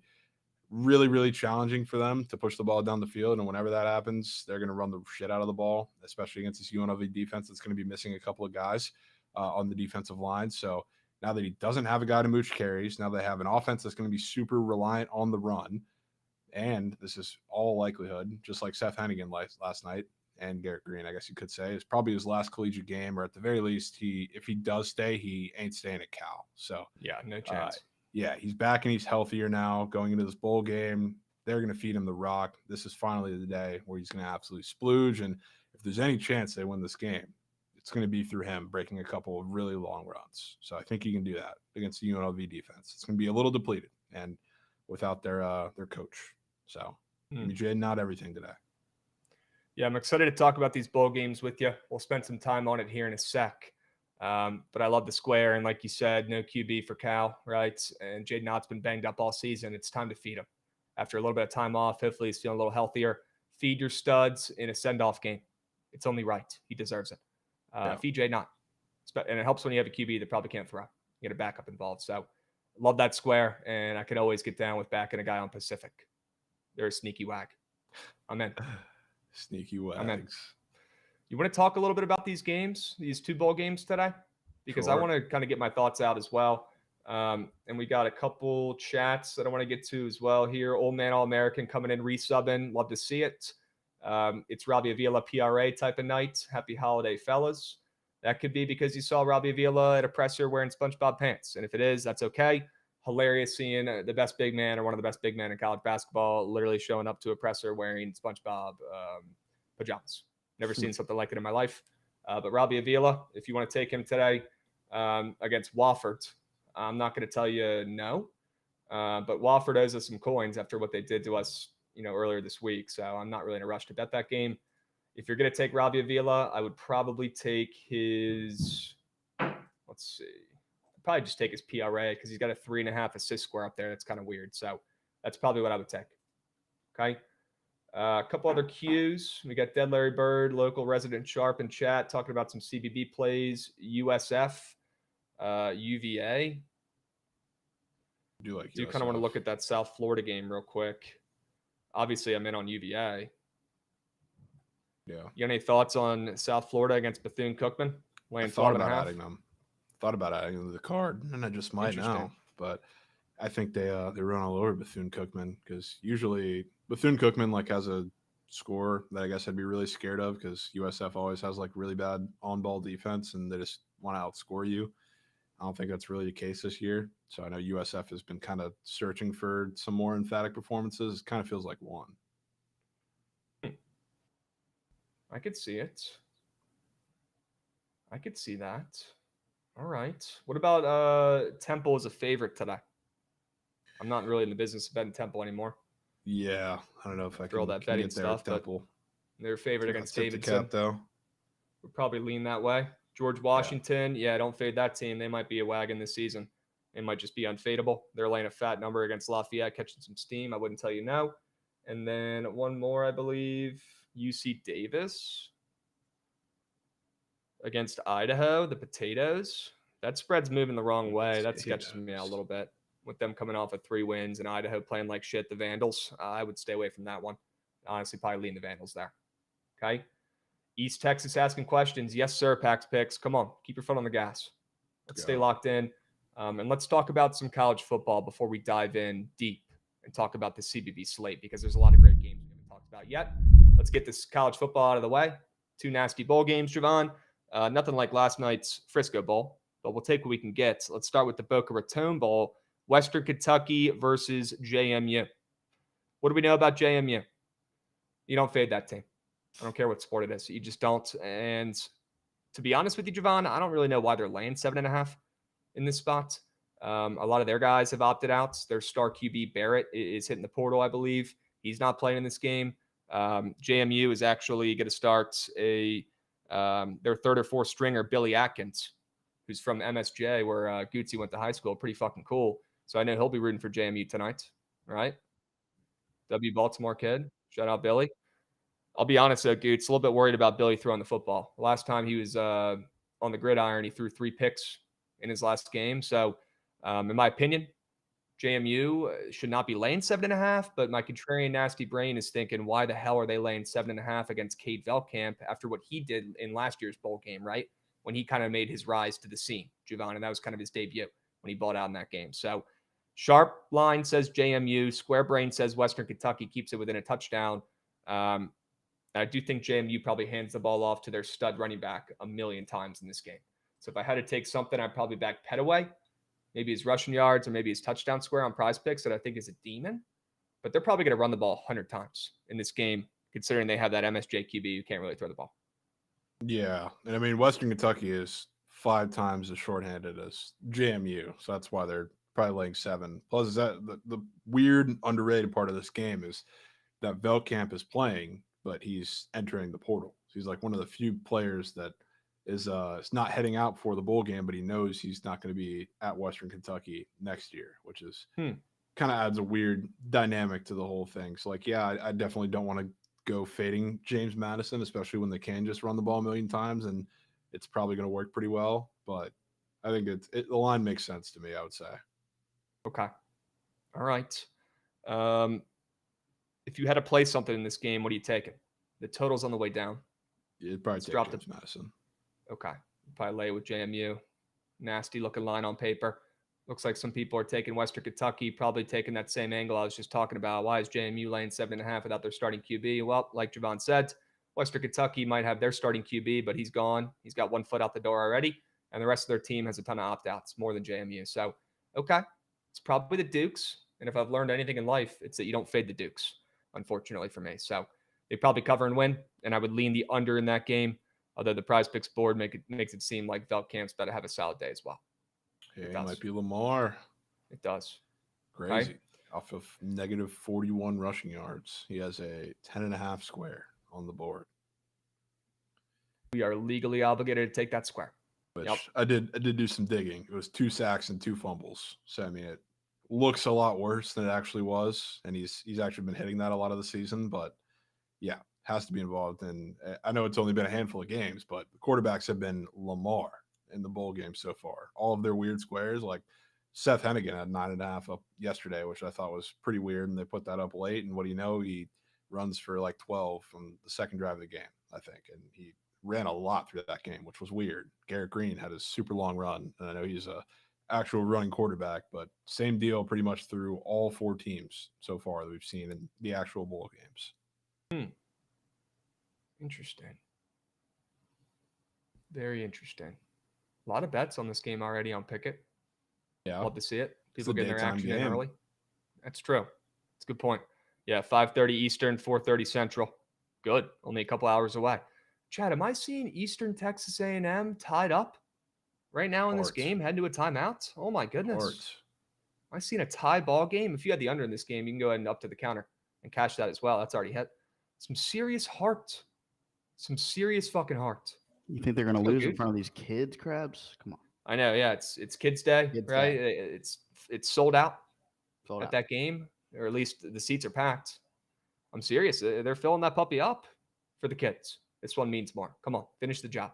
really, really challenging for them to push the ball down the field. And whenever that happens, they're going to run the shit out of the ball, especially against this UNLV defense that's going to be missing a couple of guys on the defensive line. So now that he doesn't have a guy to mooch carries, now they have an offense that's going to be super reliant on the run. And this is all likelihood, just like Seth Hennigan last night, and Garrett Green, I guess you could say, is probably his last collegiate game, or at the very least, if he does stay, he ain't staying at Cal. So yeah, no chance. He's back and he's healthier now. Going into this bowl game, they're going to feed him the rock. This is finally the day where he's going to absolutely splooge. And if there's any chance they win this game, it's going to be through him breaking a couple of really long runs. So I think he can do that against the UNLV defense. It's going to be a little depleted and without their coach. So Jay, not everything today. Yeah, I'm excited to talk about these bowl games with you. We'll spend some time on it here in a sec. But I love the square. And like you said, no QB for Cal, right? And Jaden Knott's been banged up all season. It's time to feed him. After a little bit of time off, hopefully he's feeling a little healthier. Feed your studs in a send-off game. It's only right. He deserves it. Feed Jaden Knott. And it helps when you have a QB that probably can't throw. You get a backup involved. So love that square. And I can always get down with backing a guy on Pacific. They're a sneaky wag. I'm in. Sneaky wags. You want to talk a little bit about these games, these 2 bowl games today? Because Sure. I want to kind of get my thoughts out as well. And we got a couple chats that I want to get to as well here. Old Man All-American coming in, resubbing. Love to see it. It's Robbie Avila PRA type of night. Happy holiday, fellas. That could be because you saw Robbie Avila at a presser wearing SpongeBob pants. And if it is, that's okay. Hilarious seeing the best big man or one of the best big men in college basketball literally showing up to a presser wearing SpongeBob pajamas. Never seen something like it in my life. But Robbie Avila, if you want to take him today against Wofford, I'm not going to tell you no. But Wofford owes us some coins after what they did to us, earlier this week. So I'm not really in a rush to bet that game. If you're going to take Robbie Avila, I would probably take his, let's see. Probably just take his PRA because he's got a 3.5 assist square up there. That's kind of weird. So that's probably what I would take. Okay. A couple other cues. We got Dead Larry Bird, local resident Sharp in chat, talking about some CBB plays, USF, UVA. Do kind of want to look at that South Florida game real quick. Obviously, I'm in on UVA. Yeah. You got any thoughts on South Florida against Bethune-Cookman? I thought about adding them. thought about adding the card, and I just might now. But I think they run all over Bethune-Cookman because usually Bethune-Cookman like has a score that I guess I'd be really scared of because USF always has like really bad on-ball defense and they just want to outscore you. I don't think that's really the case this year. So I know USF has been kind of searching for some more emphatic performances. It kind of feels like one. I could see it. I could see that. All right. What about Temple as a favorite today? I'm not really in the business of betting Temple anymore. Yeah, I don't know if I Throw can, that can betting get there stuff, with Temple. But they're favorite against Davidson. The cap, though. Would probably lean that way. George Washington, yeah, don't fade that team. They might be a wagon this season. They might just be unfadeable. They're laying a fat number against Lafayette, catching some steam. I wouldn't tell you no. And then one more, I believe, UC Davis against Idaho, the Potatoes. That spread's moving the wrong way. That sketches me out a little bit. With them coming off of 3 wins and Idaho playing like shit, the Vandals, I would stay away from that one. Honestly, probably lean the Vandals there. Okay. East Texas asking questions. Yes, sir, Pax Picks. Come on, keep your foot on the gas. Let's stay locked in. And let's talk about some college football before we dive in deep and talk about the CBB slate because there's a lot of great games we haven't talked about yet. Let's get this college football out of the way. 2 nasty bowl games, Jovan. Nothing like last night's Frisco Bowl, but we'll take what we can get. Let's start with the Boca Raton Bowl. Western Kentucky versus JMU. What do we know about JMU? You don't fade that team. I don't care what sport it is. You just don't. And to be honest with you, Jovan, I don't really know why they're laying 7.5 in this spot. A lot of their guys have opted out. Their star QB Barrett is hitting the portal, I believe. He's not playing in this game. JMU is actually going to start their 3rd or 4th stringer, Billy Atkins, who's from MSJ, where Gutsy went to high school. Pretty fucking cool. So I know he'll be rooting for JMU tonight, right? W Baltimore kid. Shout out Billy. I'll be honest, though, Goots, a little bit worried about Billy throwing the football. The last time he was on the gridiron, he threw 3 picks in his last game. So, in my opinion, JMU should not be laying 7.5, but my contrarian nasty brain is thinking, why the hell are they laying 7.5 against Cade Velkamp after what he did in last year's bowl game, right? When he kind of made his rise to the scene, Jovan, and that was kind of his debut when he balled out in that game. So, sharp line says JMU. Square brain says Western Kentucky keeps it within a touchdown. I do think JMU probably hands the ball off to their stud running back a million times in this game. So if I had to take something, I'd probably back Petaway, maybe his rushing yards or maybe his touchdown square on Prize Picks that I think is a demon. But they're probably going to run the ball 100 times in this game, considering they have that MSJ QB who can't really throw the ball. Yeah. And I mean, Western Kentucky is 5 times as shorthanded as JMU. So that's why they're probably laying 7. Plus, that the weird, underrated part of this game is that Velkamp is playing, but he's entering the portal. So he's like one of the few players that is not heading out for the bowl game, but he knows he's not going to be at Western Kentucky next year, which is kind of adds a weird dynamic to the whole thing. So, like, yeah, I definitely don't want to go fading James Madison, especially when they can just run the ball a million times, and it's probably going to work pretty well. But I think the line makes sense to me, I would say. Okay. All right. If you had to play something in this game, what are you taking? The total's on the way down. It'd probably take James Madison. Okay. Probably lay with JMU. Nasty looking line on paper. Looks like some people are taking Western Kentucky, probably taking that same angle I was just talking about. Why is JMU laying 7.5 without their starting QB? Well, like Jovan said, Western Kentucky might have their starting QB, but he's gone. He's got 1 foot out the door already, and the rest of their team has a ton of opt-outs, more than JMU. So, okay, it's probably the Dukes. And if I've learned anything in life, it's that you don't fade the Dukes, unfortunately for me. So they probably cover and win, and I would lean the under in that game, although the Prize Picks board makes it seem like Velkamp's better have a solid day as well. It might be Lamar. It does. Crazy. Right? Off of negative 41 rushing yards. He has a 10.5 square on the board. We are legally obligated to take that square. Which I did do some digging. It was 2 sacks and 2 fumbles. So, I mean, it looks a lot worse than it actually was. And he's actually been hitting that a lot of the season. But, yeah, has to be involved. And I know it's only been a handful of games, but the quarterbacks have been Lamar in the bowl game so far. All of their weird squares, like Seth Hennigan had 9.5 up yesterday, which I thought was pretty weird, and they put that up late. And what do you know? He runs for like 12 from the second drive of the game, I think, and he ran a lot through that game, which was weird. Garrett Green had a super long run, and I know he's a actual running quarterback, but same deal pretty much through all 4 teams so far that we've seen in the actual bowl games. Interesting. Very interesting. A lot of bets on this game already on Pickett. Yeah. Love to see it. People a getting their daytime action in game. early. That's true. It's a good point. Yeah, 5:30 Eastern, 4:30 Central. Good. Only a couple hours away. Chad, am I seeing Eastern Texas A&M tied up right now in this game, heading to a timeout? Oh my goodness. Am I seeing a tie ball game? If you had the under in this game, you can go ahead and up to the counter and cash that as well. That's already hit. Some serious heart. Some serious fucking heart. You think they're going to lose in front of these kids, Krabs? Come on. I know, yeah. It's Kids Day, right? It's sold out at that game, or at least the seats are packed. I'm serious. They're filling that puppy up for the kids. This one means more. Come on, finish the job.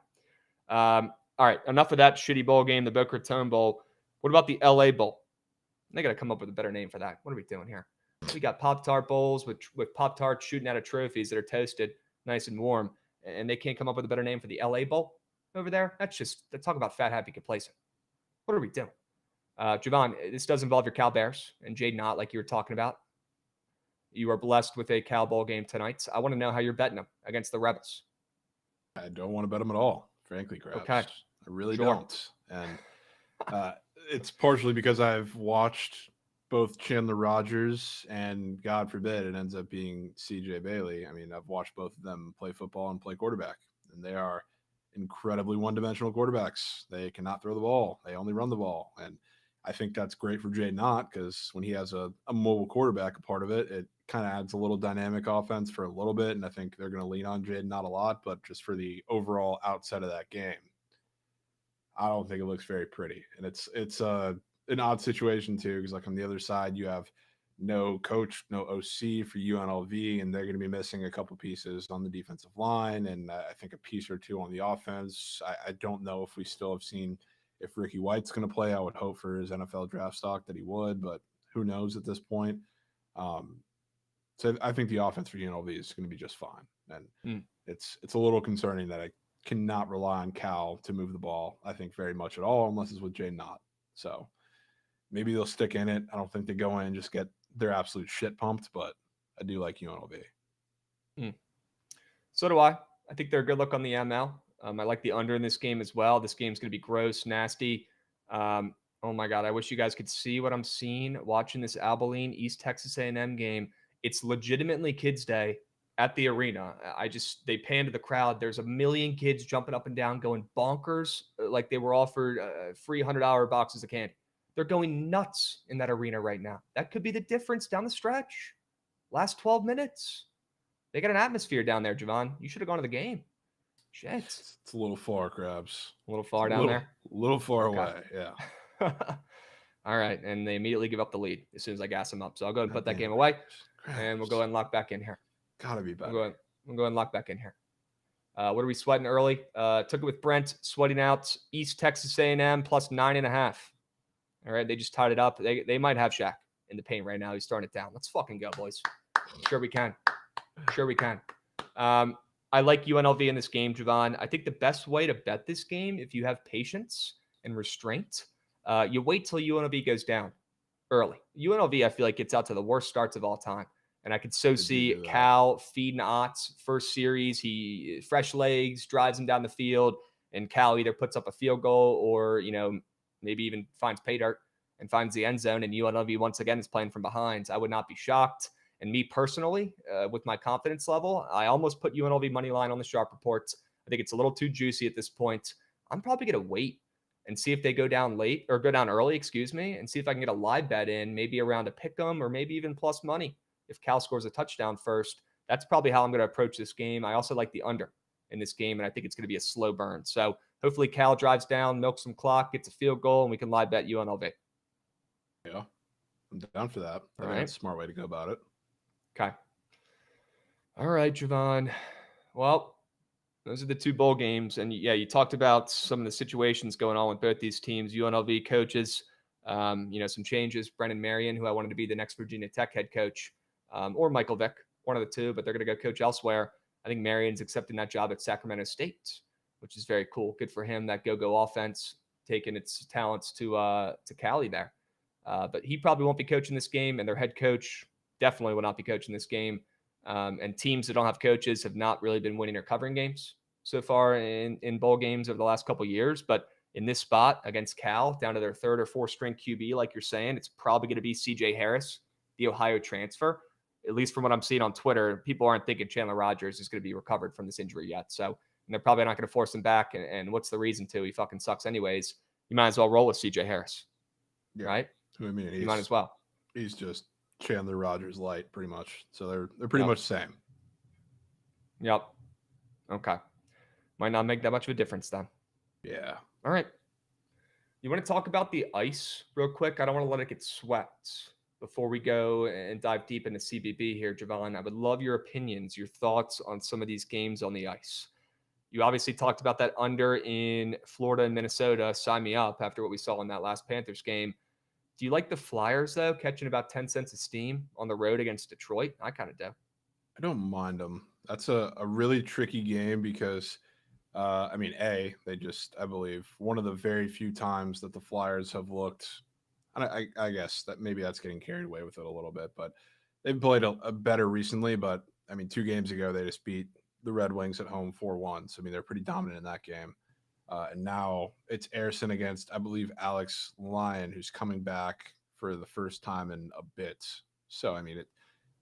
All right, enough of that shitty bowl game, the Boca Raton Bowl. What about the LA Bowl? They got to come up with a better name for that. What are we doing here? We got Pop-Tart bowls with Pop-Tarts shooting out of trophies that are toasted nice and warm, and they can't come up with a better name for the LA Bowl over there. That's talk about fat, happy, complacent. What are we doing? Jovan, this does involve your Cal Bears and Jade Knott, like you were talking about. You are blessed with a Cal Bowl game tonight. I want to know how you're betting them against the Rebels. I don't want to bet them at all, frankly, Krabs. Okay. I really don't. And it's partially because I've watched both Chandler Rogers and, God forbid, it ends up being CJ Bailey. I mean, I've watched both of them play football and play quarterback, and they are incredibly one-dimensional quarterbacks. They cannot throw the ball. They only run the ball. And I think that's great for Jay Knott, because when he has a mobile quarterback a part of it, it kind of adds a little dynamic offense for a little bit. And I think they're going to lean on Jay Knott a lot, but just for the overall outside of that game, I don't think it looks very pretty. And it's an odd situation too, because like on the other side, you have no coach, no OC for UNLV, and they're going to be missing a couple pieces on the defensive line, and I think a piece or two on the offense. I don't know if we still have seen if Ricky White's going to play. I would hope for his NFL draft stock that he would, but who knows at this point. So I think the offense for UNLV is going to be just fine, and it's a little concerning that I cannot rely on Cal to move the ball, I think, very much at all, unless it's with Jay Knott. So maybe they'll stick in it. I don't think they go in and just get their absolute shit pumped, but I do like UNLV. So do I. I think they're a good look on the ML. I like the under in this game as well. This game's going to be gross, nasty. Oh my God, I wish you guys could see what I'm seeing watching this Abilene East Texas A&M game. It's legitimately Kids Day at the arena. They pan to the crowd. There's a million kids jumping up and down, going bonkers, like they were offered free $100 boxes of candy. They're going nuts in that arena right now. That could be the difference down the stretch. Last 12 minutes. They got an atmosphere down there, Jovan. You should have gone to the game. Shit. It's a little far, Krabs. A little far down there? A little far away, yeah. All right, and they immediately give up the lead as soon as I gas them up. So I'll go ahead and put that game away, and we'll go ahead and lock back in here. Gotta be better. We'll go ahead and lock back in here. What are we sweating early? Took it with Brent, sweating out East Texas A&M plus 9.5. All right, they just tied it up. They might have Shaq in the paint right now. He's throwing it down. Let's fucking go, boys. Sure we can. Sure we can. I like UNLV in this game, Jovan. I think the best way to bet this game, if you have patience and restraint, you wait till UNLV goes down early. UNLV, I feel like, gets out to the worst starts of all time. And I could see Cal feeding Otts first series. He fresh legs, drives him down the field, and Cal either puts up a field goal or, maybe even finds pay dirt and finds the end zone. And UNLV once again is playing from behind. I would not be shocked. And me personally, with my confidence level, I almost put UNLV money line on the sharp reports. I think it's a little too juicy at this point. I'm probably going to wait and see if they go down late or go down early, and see if I can get a live bet in, maybe around a pick 'em or maybe even plus money. If Cal scores a touchdown first, that's probably how I'm going to approach this game. I also like the under in this game, and I think it's going to be a slow burn. So hopefully Cal drives down, milks some clock, gets a field goal, and we can live bet UNLV. Yeah, I'm down for that. I think that's a smart way to go about it. Okay. All right, Jovan. Well, those are the two bowl games. And yeah, you talked about some of the situations going on with both these teams. UNLV coaches, some changes. Brennan Marion, who I wanted to be the next Virginia Tech head coach, or Michael Vick, one of the two, but they're going to go coach elsewhere. I think Marion's accepting that job at Sacramento State, which is very cool. Good for him. That go-go offense taking its talents to Cali there. But he probably won't be coaching this game, and their head coach definitely will not be coaching this game. And teams that don't have coaches have not really been winning or covering games so far in bowl games over the last couple of years. But in this spot against Cal, down to their third or fourth string QB, like you're saying, it's probably going to be CJ Harris, the Ohio transfer. At least from what I'm seeing on Twitter, people aren't thinking Chandler Rogers is going to be recovered from this injury yet. So and they're probably not going to force him back. And what's the reason to? He fucking sucks anyways. You might as well roll with CJ Harris, right? I mean, You might as well. He's just Chandler Rogers light, pretty much. So they're pretty much the same. Yep. Okay. Might not make that much of a difference then. Yeah. All right. You want to talk about the ice real quick? I don't want to let it get swept before we go and dive deep into CBB here, Jovan. I would love your opinions, your thoughts on some of these games on the ice. You obviously talked about that under in Florida and Minnesota. Sign me up after what we saw in that last Panthers game. Do you like the Flyers, though, catching about 10 cents of steam on the road against Detroit? I kind of do. I don't mind them. That's a really tricky game because, I mean, I believe, one of the very few times that the Flyers have looked, and I guess that maybe that's getting carried away with it a little bit, but they've played a better recently. But, I mean, 2 games ago, they just beat the Red Wings at home 4-1. So, I mean, they're pretty dominant in that game. And now it's Airson against, I believe, Alex Lyon, who's coming back for the first time in a bit. So, I mean, it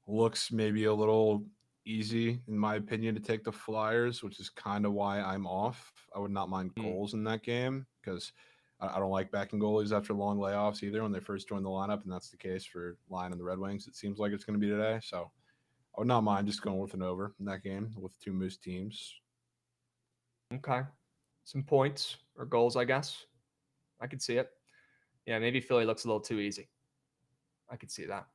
looks maybe a little easy, in my opinion, to take the Flyers, which is kind of why I'm off. I would not mind goals in that game because I don't like backing goalies after long layoffs either when they first join the lineup, and that's the case for Lyon and the Red Wings. It seems like it's going to be today. So I would not mind just going with an over in that game with 2 Moose teams. Okay. Some points or goals, I guess. I could see it. Yeah, maybe Philly looks a little too easy. I could see that.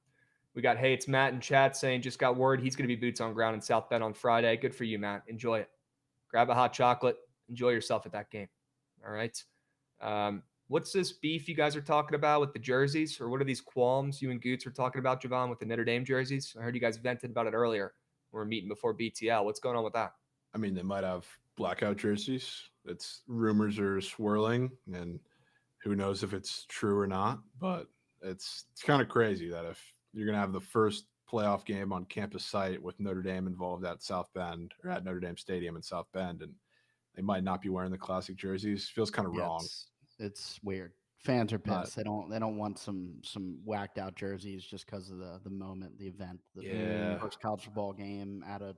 We got, hey, it's Matt in chat saying, just got word he's going to be boots on ground in South Bend on Friday. Good for you, Matt. Enjoy it. Grab a hot chocolate. Enjoy yourself at that game. All right. What's this beef you guys are talking about with the jerseys? Or what are these qualms you and Goots were talking about, Jovan, with the Notre Dame jerseys? I heard you guys vented about it earlier. We were meeting before BTL. What's going on with that? I mean, they might have blackout jerseys. It's rumors are swirling, and who knows if it's true or not. But it's kind of crazy that if you're going to have the first playoff game on campus site with Notre Dame involved at South Bend or at Notre Dame Stadium in South Bend, and they might not be wearing the classic jerseys, feels kind of wrong. It's weird. Fans are pissed. They don't want some whacked out jerseys just because of the moment, the event, the first college football game at a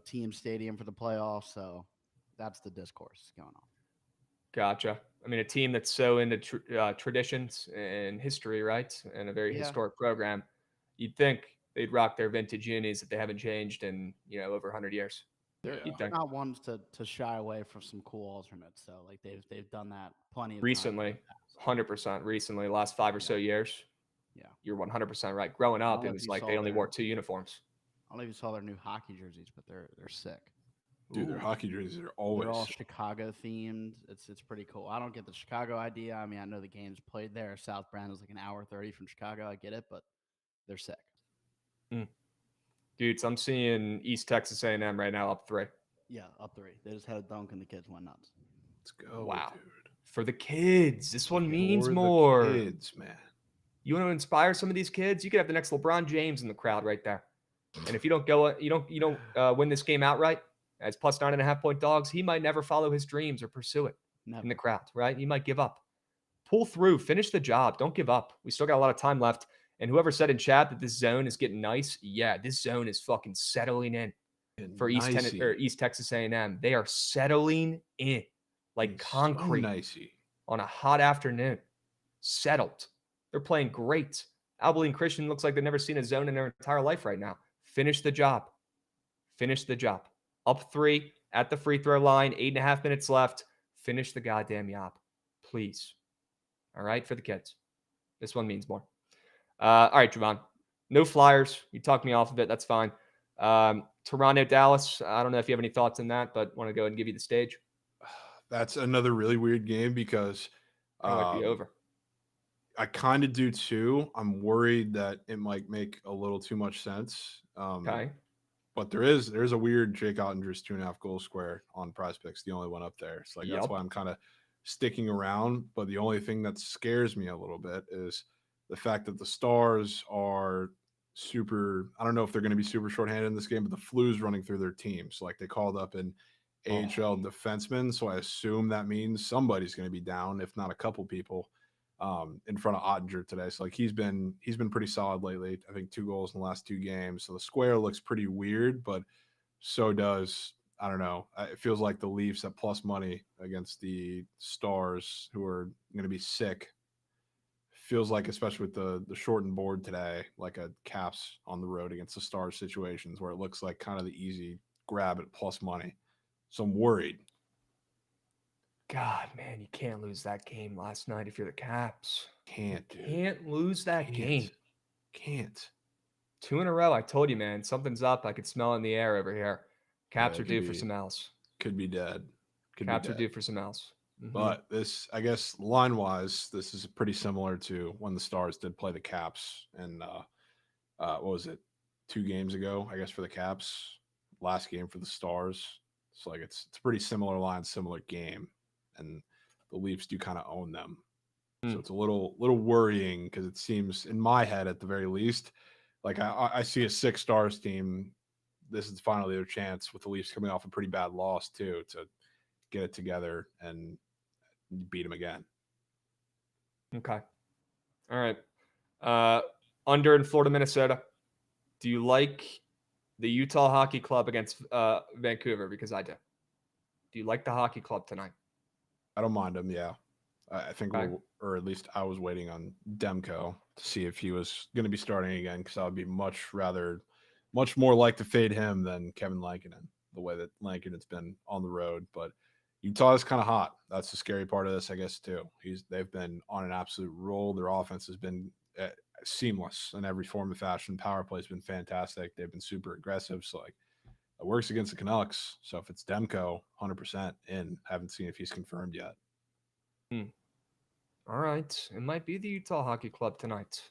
team stadium for the playoffs. So that's the discourse going on. Gotcha. I mean, a team that's so into traditions and history, right? And a very historic program. You'd think they'd rock their vintage unis if they haven't changed in, over 100 years. They're not ones to shy away from some cool alternates. So like they've done that plenty of recently, 100% recently, last 5 or so years. Yeah. You're 100% right. Growing up, it was like they only wore 2 uniforms. I don't know if you saw their new hockey jerseys, but they're sick. Dude, their hockey jerseys are always. They're all Chicago themed. It's pretty cool. I don't get the Chicago idea. I mean, I know the game's played there. South Bend is like an hour 30 from Chicago. I get it, but they're sick. Dudes, I'm seeing East Texas A&M right now up 3. Yeah, up 3. They just had a dunk and the kids went nuts. Let's go, wow, dude. For the kids. This one means more. Kids, man. You want to inspire some of these kids? You could have the next LeBron James in the crowd right there. And if you don't go, you don't win this game outright as plus 9.5 point dogs, he might never follow his dreams or pursue it in the crowd, right? He might give up. Pull through, finish the job. Don't give up. We still got a lot of time left. And whoever said in chat that this zone is getting nice, yeah, this zone is fucking settling in for East Texas A&M. They are settling in like concrete on a hot afternoon. Settled. They're playing great. Abilene Christian looks like they've never seen a zone in their entire life right now. Finish the job. Finish the job. Up 3 at the free throw line, 8.5 minutes left. Finish the goddamn job. Please. All right, for the kids. This one means more. All right, Jovan. No Flyers. You talked me off of it. That's fine. Toronto, Dallas. I don't know if you have any thoughts on that, but want to go ahead and give you the stage. That's another really weird game because I like the over. I kind of do too. I'm worried that it might make a little too much sense. Okay. But there's a weird Jake Ottinger's 2.5 goal square on Prize Picks, the only one up there. It's like that's why I'm kind of sticking around. But the only thing that scares me a little bit is the fact that the Stars are super. I don't know if they're going to be super shorthanded in this game, but the flu's running through their team. So like they called up an AHL defenseman, so I assume that means somebody's going to be down, if not a couple people, in front of Ottinger today. So like he's been pretty solid lately. I think 2 goals in the last 2 games. So the square looks pretty weird, but so does, I don't know. It feels like the Leafs at plus money against the Stars, who are going to be sick. Feels like, especially with the shortened board today, like a Caps on the road against the Stars situations where it looks like kind of the easy grab at plus money. So I'm worried. God, man, you can't lose that game last night if you're the Caps. Can't, dude. Can't lose that game. Can't. 2 in a row. I told you, man. Something's up. I could smell it in the air over here. Caps are due for some else. Could be dead. Caps are due for some else. Mm-hmm. But this, I guess, line-wise, this is pretty similar to when the Stars did play the Caps. And what was it? 2 games ago, I guess, for the Caps. Last game for the Stars. It's like it's a pretty similar line, similar game. And the Leafs do kind of own them. So it's a little worrying because it seems, in my head at the very least, like I see a 6 Stars team. This is finally their chance with the Leafs coming off a pretty bad loss too, to get it together and beat them again. Okay. All right. Under in Florida, Minnesota. Do you like the Utah Hockey Club against Vancouver? Because I do. Do you like the Hockey Club tonight? I don't mind him, yeah. I think, or at least I was waiting on Demko to see if he was going to be starting again, because I would be much more like to fade him than Kevin Lankinen, the way that Lankinen's been on the road. But Utah is kind of hot. That's the scary part of this, I guess, too. They've been on an absolute roll. Their offense has been seamless in every form of fashion. Power play has been fantastic. They've been super aggressive. So, like, it works against the Canucks. So if it's Demko, 100% in. Haven't seen if he's confirmed yet. All right. It might be the Utah Hockey Club tonight.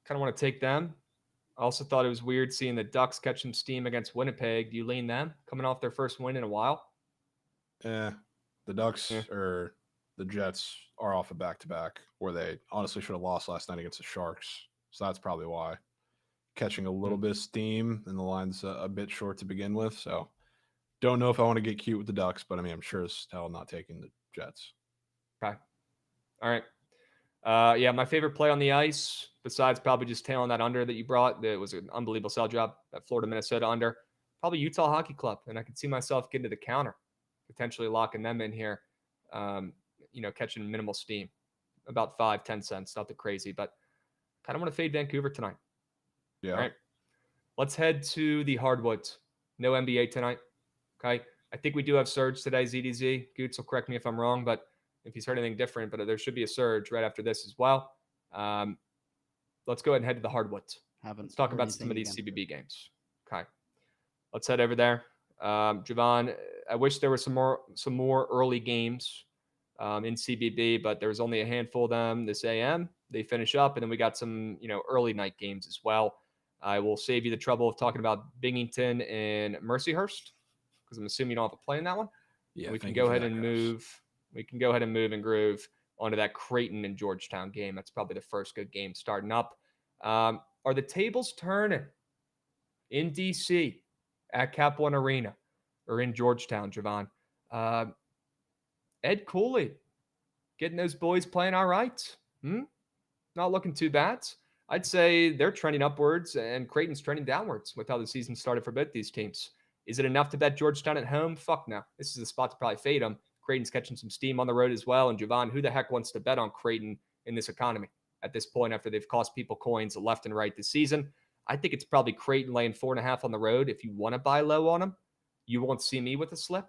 Kind of want to take them. I also thought it was weird seeing the Ducks catch some steam against Winnipeg. Do you lean them coming off their first win in a while? The Ducks or the Jets are off a back-to-back where they honestly should have lost last night against the Sharks. So that's probably why. Catching a little bit of steam, and the line's a bit short to begin with. So don't know if I want to get cute with the Ducks, but I mean, I'm sure as hell not taking the Jets. Okay. All right. Yeah, my favorite play on the ice, besides probably just tailing that under that you brought, that was an unbelievable sell job, that Florida, Minnesota under, probably Utah Hockey Club. And I can see myself getting to the counter, potentially locking them in here, catching minimal steam, about 5-10 cents, nothing crazy, but kind of want to fade Vancouver tonight. Yeah. All right. Let's head to the hardwoods. No NBA tonight. Okay. I think we do have surge today, ZDZ. Goots will correct me if I'm wrong, but if he's heard anything different, but there should be a surge right after this as well. Let's go ahead and head to the hardwoods. Let's talk about some of these CBB games. Okay. Let's head over there. Jovan, I wish there were some more early games in CBB, but there was only a handful of them this AM. They finish up, and then we got some, early night games as well. I will save you the trouble of talking about Binghamton and Mercyhurst, because I'm assuming you don't have a play in that one. Yeah, we can go ahead and move. We can go ahead and move and groove onto that Creighton and Georgetown game. That's probably the first good game starting up. Are the tables turning in DC at Cap One Arena or in Georgetown, Jovan? Ed Cooley getting those boys playing all right. Not looking too bad. I'd say they're trending upwards and Creighton's trending downwards with how the season started for both these teams. Is it enough to bet Georgetown at home? Fuck no. This is the spot to probably fade them. Creighton's catching some steam on the road as well. And Jovan, who the heck wants to bet on Creighton in this economy at this point after they've cost people coins left and right this season? I think it's probably Creighton laying 4.5 on the road. If you want to buy low on them, you won't see me with a slip.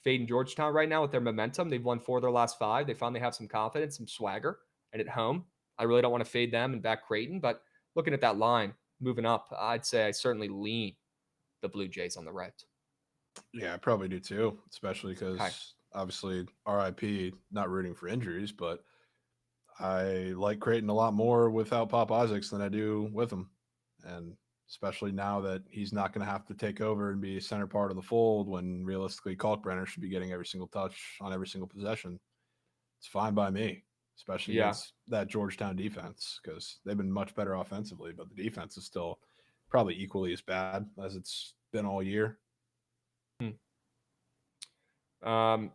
Fading Georgetown right now with their momentum. They've won 4 of their last 5. They finally have some confidence, some swagger. And at home, I really don't want to fade them and back Creighton. But looking at that line, moving up, I'd say I certainly lean the Blue Jays on the right. Yeah, I probably do too, especially because obviously RIP, not rooting for injuries, but I like Creighton a lot more without Pop Isaacs than I do with him. And especially now that he's not going to have to take over and be a center part of the fold when realistically Kalkbrenner should be getting every single touch on every single possession. It's fine by me, especially against that Georgetown defense, because they've been much better offensively, but the defense is still probably equally as bad as it's been all year. I'll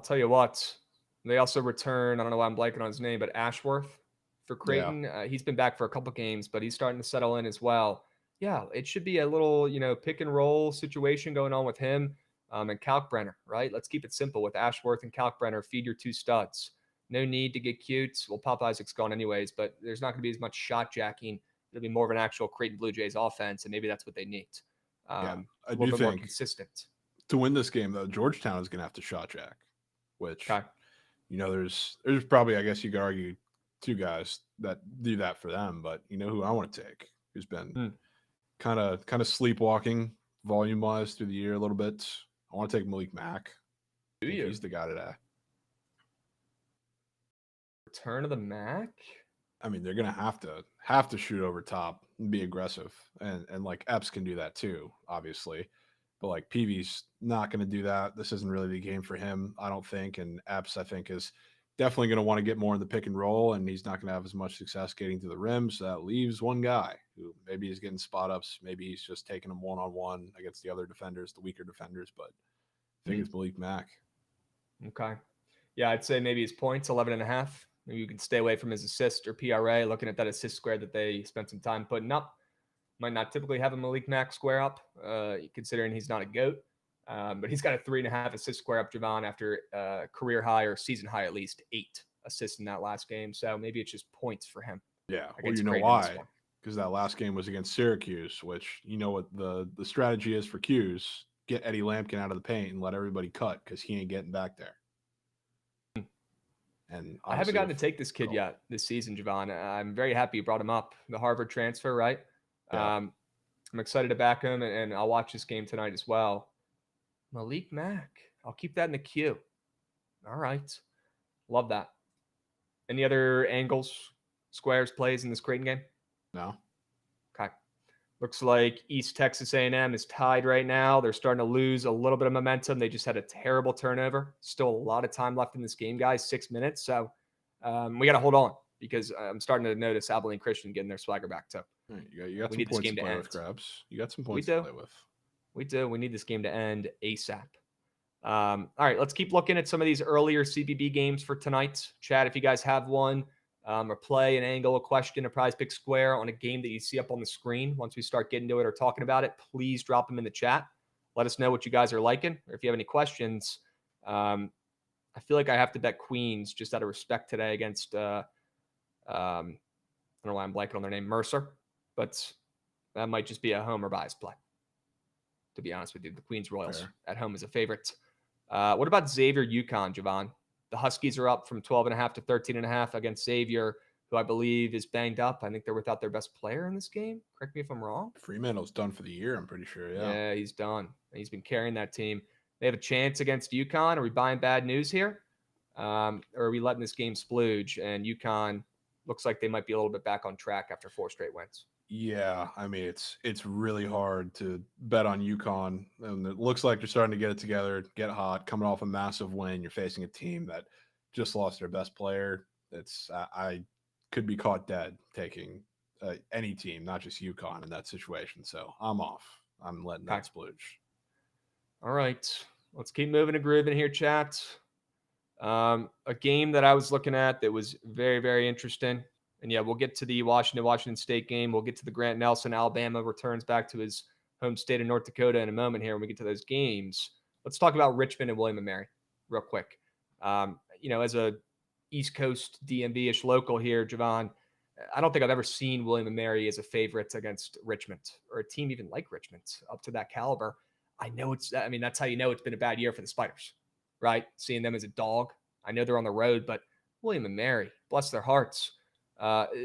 tell you what, they also return, I don't know why I'm blanking on his name, but Ashworth for Creighton. He's been back for a couple games, but he's starting to settle in as well. Yeah, it should be a little, pick and roll situation going on with him and Kalkbrenner, right? Let's keep it simple with Ashworth and Kalkbrenner. Feed your two studs. No need to get cute. Well, Pop Isaac's gone anyways, but there's not going to be as much shot jacking. It'll be more of an actual Creighton Blue Jays offense, and maybe that's what they need. I a do little bit more think consistent. To win this game, though, Georgetown is going to have to shot jack, which, there's probably, I guess you could argue, two guys that do that for them. But you know who I want to take, who's been kind of sleepwalking volume-wise through the year a little bit. I want to take Malik Mack. He's the guy today. Return of the Mac? I mean, they're going to have to shoot over top and be aggressive. And like Epps can do that too, obviously. But like Peavy's not going to do that. This isn't really the game for him, I don't think. And Epps, I think, is definitely going to want to get more in the pick and roll, and he's not going to have as much success getting to the rim. So that leaves one guy who maybe is getting spot ups. Maybe he's just taking them one-on-one against the other defenders, the weaker defenders. But I think it's Malik Mack. Okay. Yeah, I'd say maybe his points, 11.5. Maybe you can stay away from his assist or PRA, looking at that assist square that they spent some time putting up. Might not typically have a Malik Mack square up, considering he's not a GOAT. But he's got a 3.5 assist square up, Jovan, after career high or season high, at least 8 assists in that last game. So maybe it's just points for him. Yeah, well, you know why? Because that last game was against Syracuse, which you know what the strategy is for Q's. Get Eddie Lampkin out of the paint and let everybody cut because he ain't getting back there. And I haven't gotten to take this kid yet this season, Jovan. I'm very happy you brought him up. The Harvard transfer, right? Yeah. I'm excited to back him, and I'll watch this game tonight as well. Malik Mack. I'll keep that in the queue. All right. Love that. Any other angles, squares, plays in this Creighton game? No. Okay. Looks like East Texas A&M is tied right now. They're starting to lose a little bit of momentum. They just had a terrible turnover. Still a lot of time left in this game, guys, 6 minutes. So we got to hold on because I'm starting to notice Abilene Christian getting their swagger back too. Right, you got some points to play with, Krabs. You got some points to play with. We do. We need this game to end ASAP. All right, let's keep looking at some of these earlier CBB games for tonight. Chat, if you guys have one, or play an angle, a question, a prize pick square on a game that you see up on the screen. Once we start getting to it or talking about it, please drop them in the chat. Let us know what you guys are liking, or if you have any questions. I feel like I have to bet Queens just out of respect today against, I don't know why I'm blanking on their name, Mercer, but that might just be a home or bias play. To be honest with you, the Queens Royals at home is a favorite. What about Xavier UConn, Jovan? The Huskies are up from 12.5 to 13.5 against Xavier, who I believe is banged up. I think they're without their best player in this game. Correct me if I'm wrong. Fremantle's done for the year, I'm pretty sure. Yeah, he's done. He's been carrying that team. They have a chance against UConn. Are we buying bad news here? Or are we letting this game splooge? And UConn looks like they might be a little bit back on track after 4 straight wins. Yeah, I mean, it's really hard to bet on UConn. And it looks like they're starting to get it together, get hot, coming off a massive win. You're facing a team that just lost their best player. I could be caught dead taking any team, not just UConn, in that situation. So I'm off. I'm letting that splooge. All right. Let's keep moving and grooving here, chat. A game that I was looking at that was very, very interesting. And yeah, we'll get to the Washington State game. We'll get to the Grant Nelson. Alabama returns back to his home state of North Dakota in a moment here when we get to those games. Let's talk about Richmond and William & Mary real quick. As a East Coast DMV-ish local here, Jovan, I don't think I've ever seen William & Mary as a favorite against Richmond or a team even like Richmond up to that caliber. That's how you know it's been a bad year for the Spiders, right? Seeing them as a dog. I know they're on the road, but William & Mary, bless their hearts.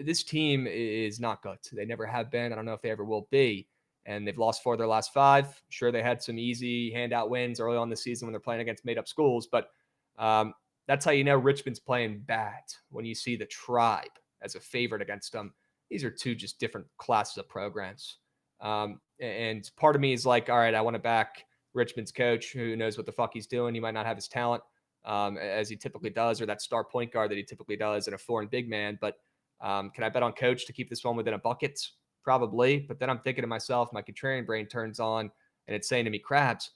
This team is not good. They never have been. I don't know if they ever will be. And they've lost 4 of their last 5. Sure, they had some easy handout wins early on the season when they're playing against made-up schools. But that's how you know Richmond's playing bad, when you see the Tribe as a favorite against them. These are 2 just different classes of programs. And part of me is like, all right, I want to back Richmond's coach, who knows what the fuck he's doing. He might not have his talent as he typically does, or that star point guard that he typically does, and a foreign big man. But can I bet on coach to keep this one within a bucket? Probably. But then I'm thinking to myself, my contrarian brain turns on, and it's saying to me, Krabs,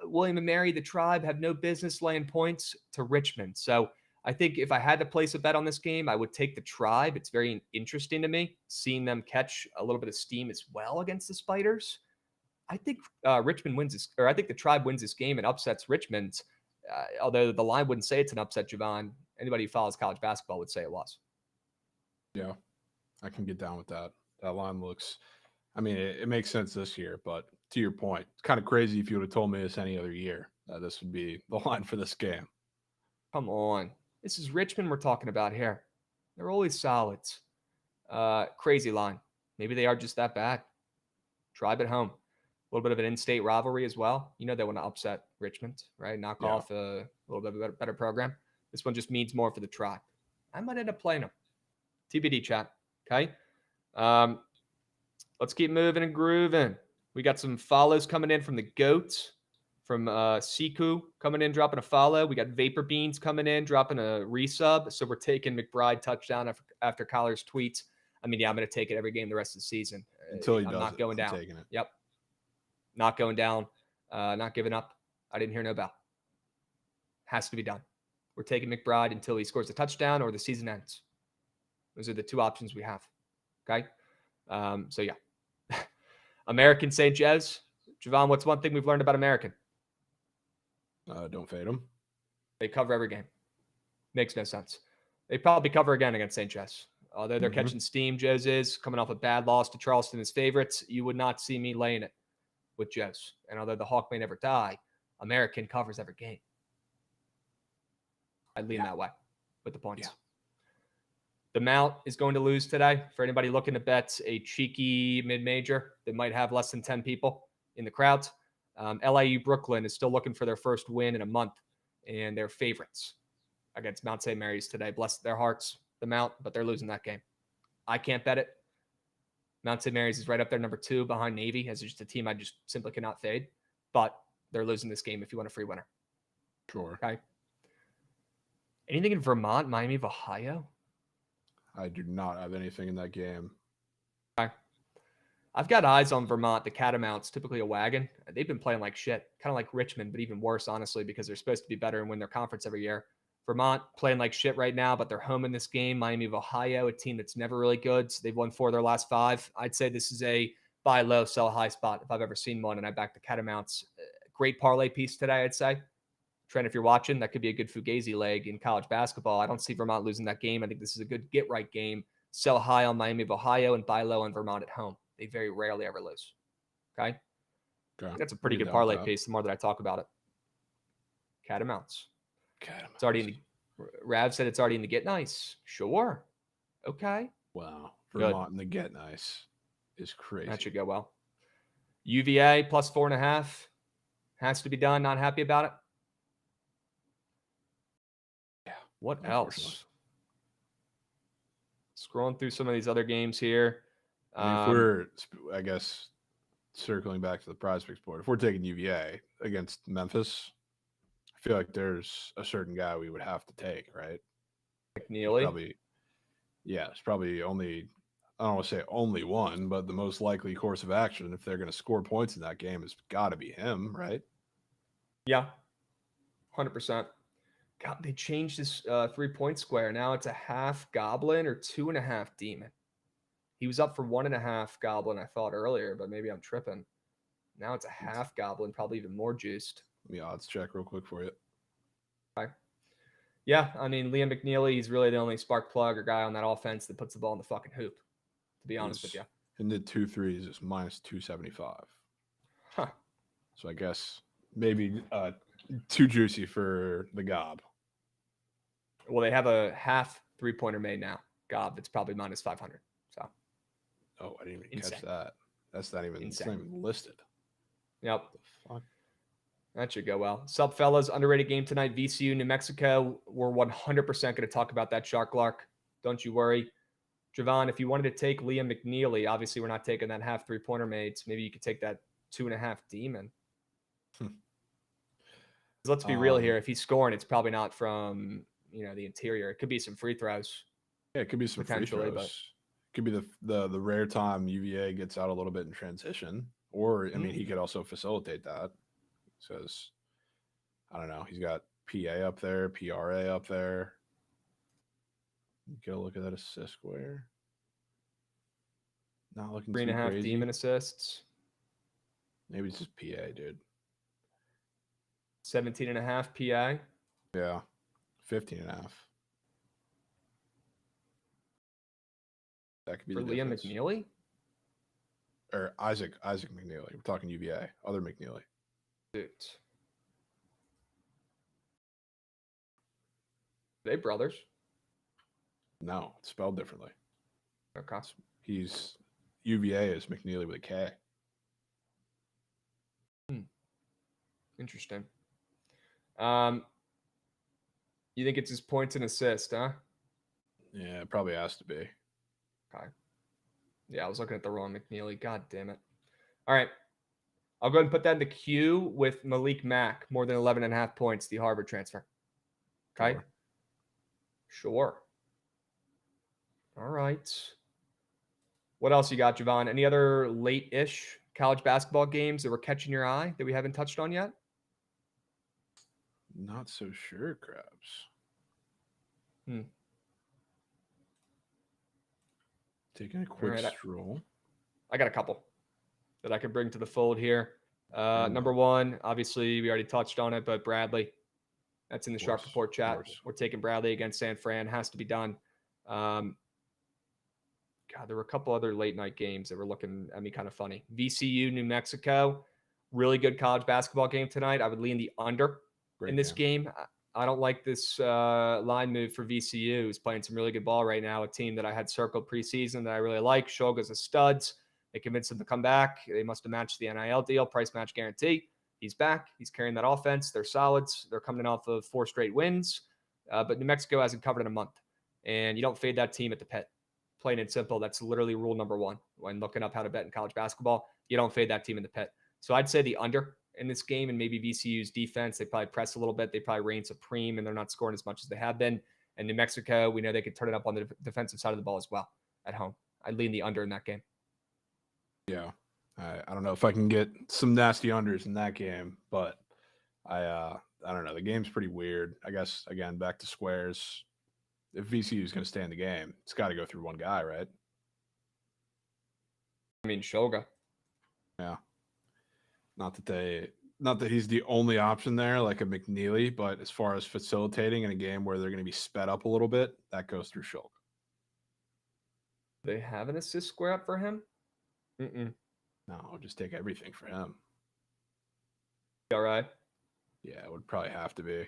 William and Mary, the Tribe, have no business laying points to Richmond. So I think if I had to place a bet on this game, I would take the Tribe. It's very interesting to me, seeing them catch a little bit of steam as well against the Spiders. I think Richmond wins this, or I think the Tribe wins this game and upsets Richmond. Although the line wouldn't say it's an upset, Jovan. Anybody who follows college basketball would say it was. Yeah, I can get down with that. That line looks, I mean, it makes sense this year, but to your point, it's kind of crazy if you would have told me this any other year, that this would be the line for this game. Come on. This is Richmond we're talking about here. They're always solids. Crazy line. Maybe they are just that bad. Tribe at home. A little bit of an in-state rivalry as well. You know they want to upset Richmond, right? Knock off a little bit better program. This one just means more for the Tribe. I might end up playing them. TBD, chat. Okay? Let's keep moving and grooving. We got some follows coming in from the GOAT, from Siku coming in, dropping a follow. We got Vapor Beans coming in, dropping a resub. So we're taking McBride touchdown after Collar's tweets. I mean, yeah, I'm going to take it every game the rest of the season. Until he I'm does not going down. Taking it. Yep. Not going down. Not giving up. I didn't hear no bell. Has to be done. We're taking McBride until he scores a touchdown or the season ends. Those are the two options we have. Okay? So, yeah. American St. Joe's. Jovan, what's one thing we've learned about American? Don't fade them. They cover every game. Makes no sense. They probably cover again against St. Joe's. Although they're catching steam, Joe's is coming off a bad loss to Charleston as favorites. You would not see me laying it with Joe's. And although the Hawk may never die, American covers every game. I'd lean that way with the points. Yeah. The Mount is going to lose today. For anybody looking to bet a cheeky mid-major that might have less than 10 people in the crowd, LIU Brooklyn is still looking for their first win in a month, and they're favorites against Mount St. Mary's today. Bless their hearts, the Mount, but they're losing that game. I can't bet it. Mount St. Mary's is right up there, number 2 behind Navy, as just a team I just simply cannot fade. But they're losing this game if you want a free winner. Sure. Okay. Anything in Vermont, Miami of Ohio? I do not have anything in that game. Okay. I've got eyes on Vermont. The Catamounts, typically a wagon. They've been playing like shit, kind of like Richmond, but even worse, honestly, because they're supposed to be better and win their conference every year. Vermont playing like shit right now, but they're home in this game. Miami of Ohio, a team that's never really good. So they've won 4 of their last 5. I'd say this is a buy low, sell high spot if I've ever seen one, and I back the Catamounts. Great parlay piece today, I'd say. Trent, if you're watching, that could be a good Fugazi leg in college basketball. I don't see Vermont losing that game. I think this is a good get-right game. Sell high on Miami of Ohio and buy low on Vermont at home. They very rarely ever lose. Okay? That's a pretty good parlay piece the more that I talk about it. Catamounts. It's already in the Rav said it's already in the get nice. Sure. Okay. Wow. Vermont in the get nice is crazy. That should go well. UVA plus 4.5. Has to be done. Not happy about it. Yeah. What else? Scrolling through some of these other games here. If we're, I guess, circling back to the prize picks board, if we're taking UVA against Memphis, I feel like there's a certain guy we would have to take, right? McNeely? Probably, yeah, it's probably only, I don't want to say only one, but the most likely course of action if they're going to score points in that game has got to be him, right? Yeah, 100%. God, they changed this 3-point square. Now it's a half goblin or 2.5 demon. He was up for 1.5 goblin, I thought earlier, but maybe I'm tripping. Now it's a half goblin, probably even more juiced. Let me odds check real quick for you. Okay. Yeah, I mean, Liam McNeely, he's really the only spark plug or guy on that offense that puts the ball in the fucking hoop, to be honest with you. And the 2 threes is minus 275. Huh. So I guess maybe too juicy for the gob. Well, they have a half 3-pointer made now. Gob, that's probably minus 500. So. Oh, I didn't even catch that. That's not even, it's not even listed. Yep. That should go well. Sup, fellas? Underrated game tonight. VCU, New Mexico. We're 100% going to talk about that, Shark Lark. Don't you worry. Jovan, if you wanted to take Liam McNeely, obviously we're not taking that half 3-pointer made. So maybe you could take that 2.5 demon. Let's be real here. If he's scoring, it's probably not from, the interior. It could be some free throws. Yeah, it could be some free throws. But it could be the rare time UVA gets out a little bit in transition. Or, I mean, he could also facilitate that. He says, I don't know. He's got PA up there, PRA up there. Get a look at that assist square. Not looking 3.5 crazy. demon assists. Maybe it's just PA, dude. 17.5 PA. Yeah. 15.5. That could be for the Liam difference. McNeely? Or Isaac McNeely. We're talking UVA. Other McNeely. Dude. Are they brothers? No, it's spelled differently. Okay. He's UVA is McNeely with a K. Interesting. You think it's his points and assists, huh? Yeah, it probably has to be. Okay. Yeah, I was looking at the wrong McNeely. God damn it. All right. I'll go ahead and put that in the queue with Malik Mack, more than 11.5 points, the Harvard transfer. Okay. Sure. All right. What else you got, Jovan? Any other late-ish college basketball games that were catching your eye that we haven't touched on yet? Not so sure, Krabs. Taking a quick stroll. I got a couple that I could bring to the fold here. Number one, obviously, we already touched on it, but Bradley. That's in the Sharp Report chat. We're taking Bradley against San Fran. Has to be done. God, there were a couple other late night games that were looking at me kind of funny. VCU, New Mexico. Really good college basketball game tonight. I would lean the under in this game. I don't like this line move for VCU. Who's playing some really good ball right now. A team that I had circled preseason that I really like. Shoga's a studs. They convinced him to come back. They must have matched the NIL deal, price match guarantee. He's back. He's carrying that offense. They're solids. They're coming off of 4 straight wins. But New Mexico hasn't covered in a month. And you don't fade that team at the pit. Plain and simple. That's literally rule number one when looking up how to bet in college basketball. You don't fade that team in the pit. So I'd say the under in this game, and maybe VCU's defense. They probably press a little bit. They probably reign supreme, and they're not scoring as much as they have been. And New Mexico, we know they could turn it up on the defensive side of the ball as well at home. I'd lean the under in that game. Yeah. I don't know if I can get some nasty unders in that game, but I don't know. The game's pretty weird. I guess, again, back to squares. If VCU is going to stay in the game, it's got to go through one guy, right? I mean, Shoga. Yeah. Not that he's the only option there, like a McNeely, but as far as facilitating in a game where they're going to be sped up a little bit, that goes through Shoga. They have an assist square up for him? No, just take everything for him. All right. Yeah, it would probably have to be.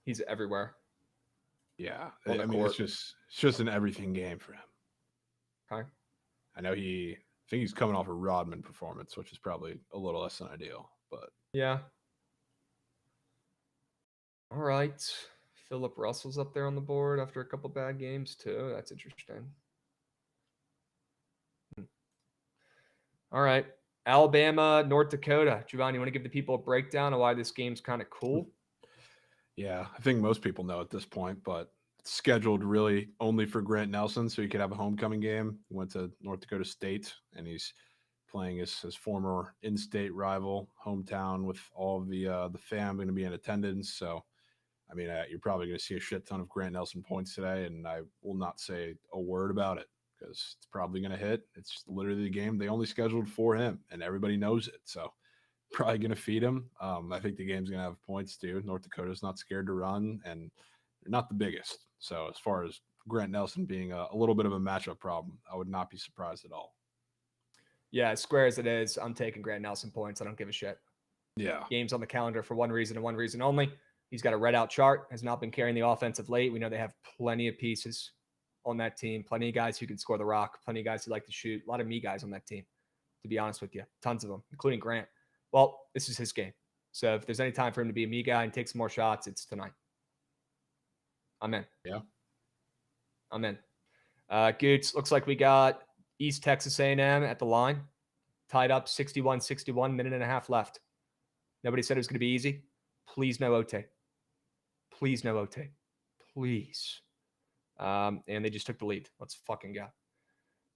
He's everywhere. Yeah, I mean, it's just an everything game for him. Okay. I know I think he's coming off a Rodman performance, which is probably a little less than ideal, but yeah. All right. Philip Russell's up there on the board after a couple bad games too. That's interesting. All right. Alabama, North Dakota. Giovanni, you want to give the people a breakdown of why this game's kind of cool? Yeah, I think most people know at this point, but it's scheduled really only for Grant Nelson, so he could have a homecoming game. He went to North Dakota State, and he's playing his former in-state rival, hometown, with all of the fam going to be in attendance. So, I mean, you're probably going to see a shit ton of Grant Nelson points today, and I will not say a word about it because it's probably going to hit. It's literally the game they only scheduled for him, and everybody knows it. So, probably going to feed him. I think the game's going to have points too. North Dakota's not scared to run, and they're not the biggest. So as far as Grant Nelson being a little bit of a matchup problem, I would not be surprised at all. Yeah, as square as it is, I'm taking Grant Nelson points. I don't give a shit. Yeah. Game's on the calendar for one reason and one reason only. He's got a read out chart, has not been carrying the offense of late. We know they have plenty of pieces on that team, plenty of guys who can score the rock, plenty of guys who like to shoot, a lot of me guys on that team, to be honest with you. Tons of them, including Grant. Well, this is his game. So if there's any time for him to be a me guy and take some more shots, it's tonight. I'm in. Yeah. I'm in. Goots, looks like we got East Texas A&M at the line. Tied up 61-61, minute and a half left. Nobody said it was going to be easy. Please no OT. Please no OT. Please. And they just took the lead. Let's fucking go.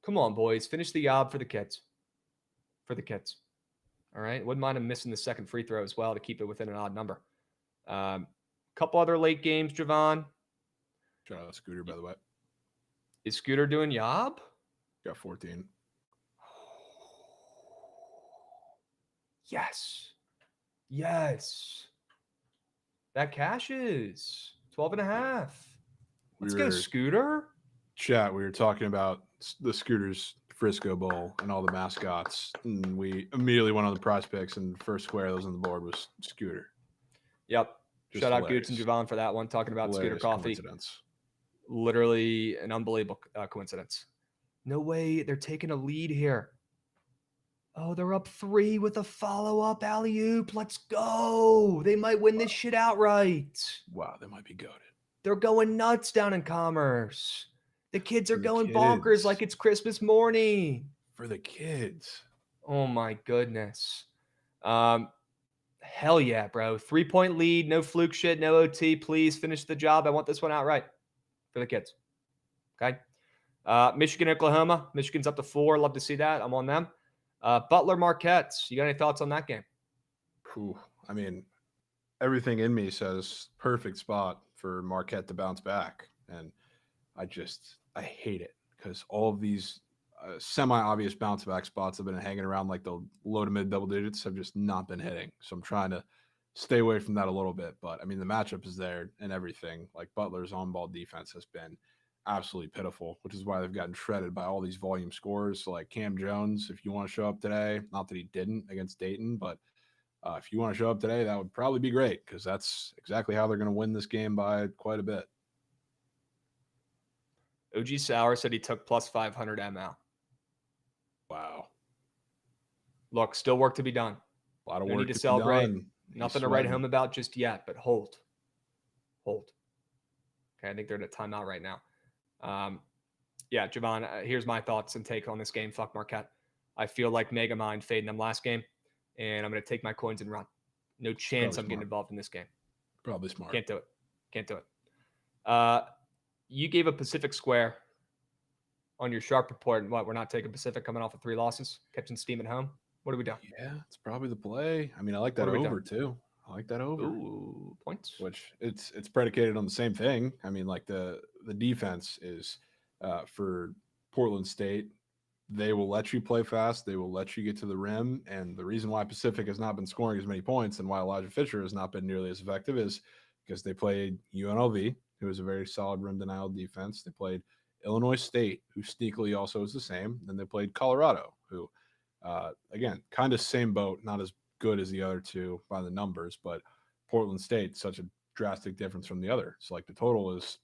Come on, boys. Finish the job for the kids. For the kids. All right. Wouldn't mind them missing the second free throw as well to keep it within an odd number. Couple other late games, Jovan. Shout out Scooter, by the way. Is Scooter doing yob? Got 14. Yes. Yes. That cashes. 12.5. Let's go, Scooter. Chat, we were talking about the Scooters Frisco Bowl and all the mascots. And we immediately went on the prize picks, and the first square that was on the board was Scooter. Yep. Just Shout out hilarious. Goots and Jovan for that one, talking about Hilarious Scooter Coffee. coincidence. Literally an unbelievable coincidence. No way they're taking a lead here. Oh, they're up 3 with a follow-up alley-oop. Let's go. They might win this shit outright. Wow, they might be goated. They're going nuts down in Commerce. The kids are For the going bonkers kids. like it's Christmas morning. For the kids. Oh, my goodness. Hell yeah, bro. 3-point lead, no fluke shit, no OT. Please finish the job. I want this one outright for the kids. Okay. Michigan, Oklahoma. Michigan's up to 4. Love to see that. I'm on them. Butler, Marquette. You got any thoughts on that game? Whew. I mean, everything in me says perfect spot for Marquette to bounce back. And I hate it because all of these semi-obvious bounce back spots have been hanging around like the low to mid double digits have just not been hitting. So I'm trying to stay away from that a little bit. But I mean, the matchup is there and everything. Like Butler's on-ball defense has been absolutely pitiful, which is why they've gotten shredded by all these volume scores. So like Cam Jones, if you want to show up today, not that he didn't against Dayton, but if you want to show up today, that would probably be great because that's exactly how they're going to win this game by quite a bit. OG Sauer said he took plus 500 ML. Wow. Look, still work to be done. A lot of No work need to celebrate. Done. Nothing to write home about just yet, but hold. Hold. Okay, I think they're in a timeout right now. Yeah, Jovan, here's my thoughts and take on this game. Fuck Marquette. I feel like Megamind fading them last game, and I'm going to take my coins and run. No chance I'm getting involved in this game. Probably smart. Can't do it. Can't do it. You gave a Pacific Square on your sharp report. And what, we're not taking Pacific coming off of 3 losses, catching steam at home? What are we doing? Yeah, it's probably the play. I mean, I like that over too. I like that over. Ooh, points. Which it's predicated on the same thing. I mean, like the defense is for Portland State. They will let you play fast. They will let you get to the rim. And the reason why Pacific has not been scoring as many points and why Elijah Fisher has not been nearly as effective is because they played UNLV, who is a very solid rim denial defense. They played Illinois State, who sneakily also is the same. Then they played Colorado, who, again, kind of same boat, not as good as the other two by the numbers, but Portland State, such a drastic difference from the other. So like the total is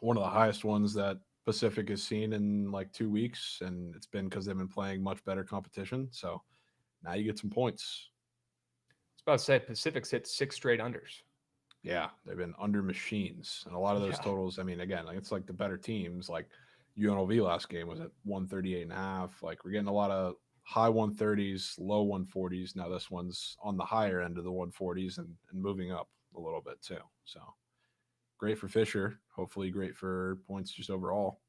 one of the highest ones that Pacific has seen in like 2 weeks, and it's been because they've been playing much better competition. So now you get some points. I was about to say Pacific's hit 6 straight unders. Yeah, they've been under machines, and a lot of those totals. I mean, again, like it's like the better teams. Like UNLV last game was at 138.5. Like we're getting a lot of high 130s, low 140s. Now this one's on the higher end of the 140s and moving up a little bit too. So great for Fisher. Hopefully great for points just overall.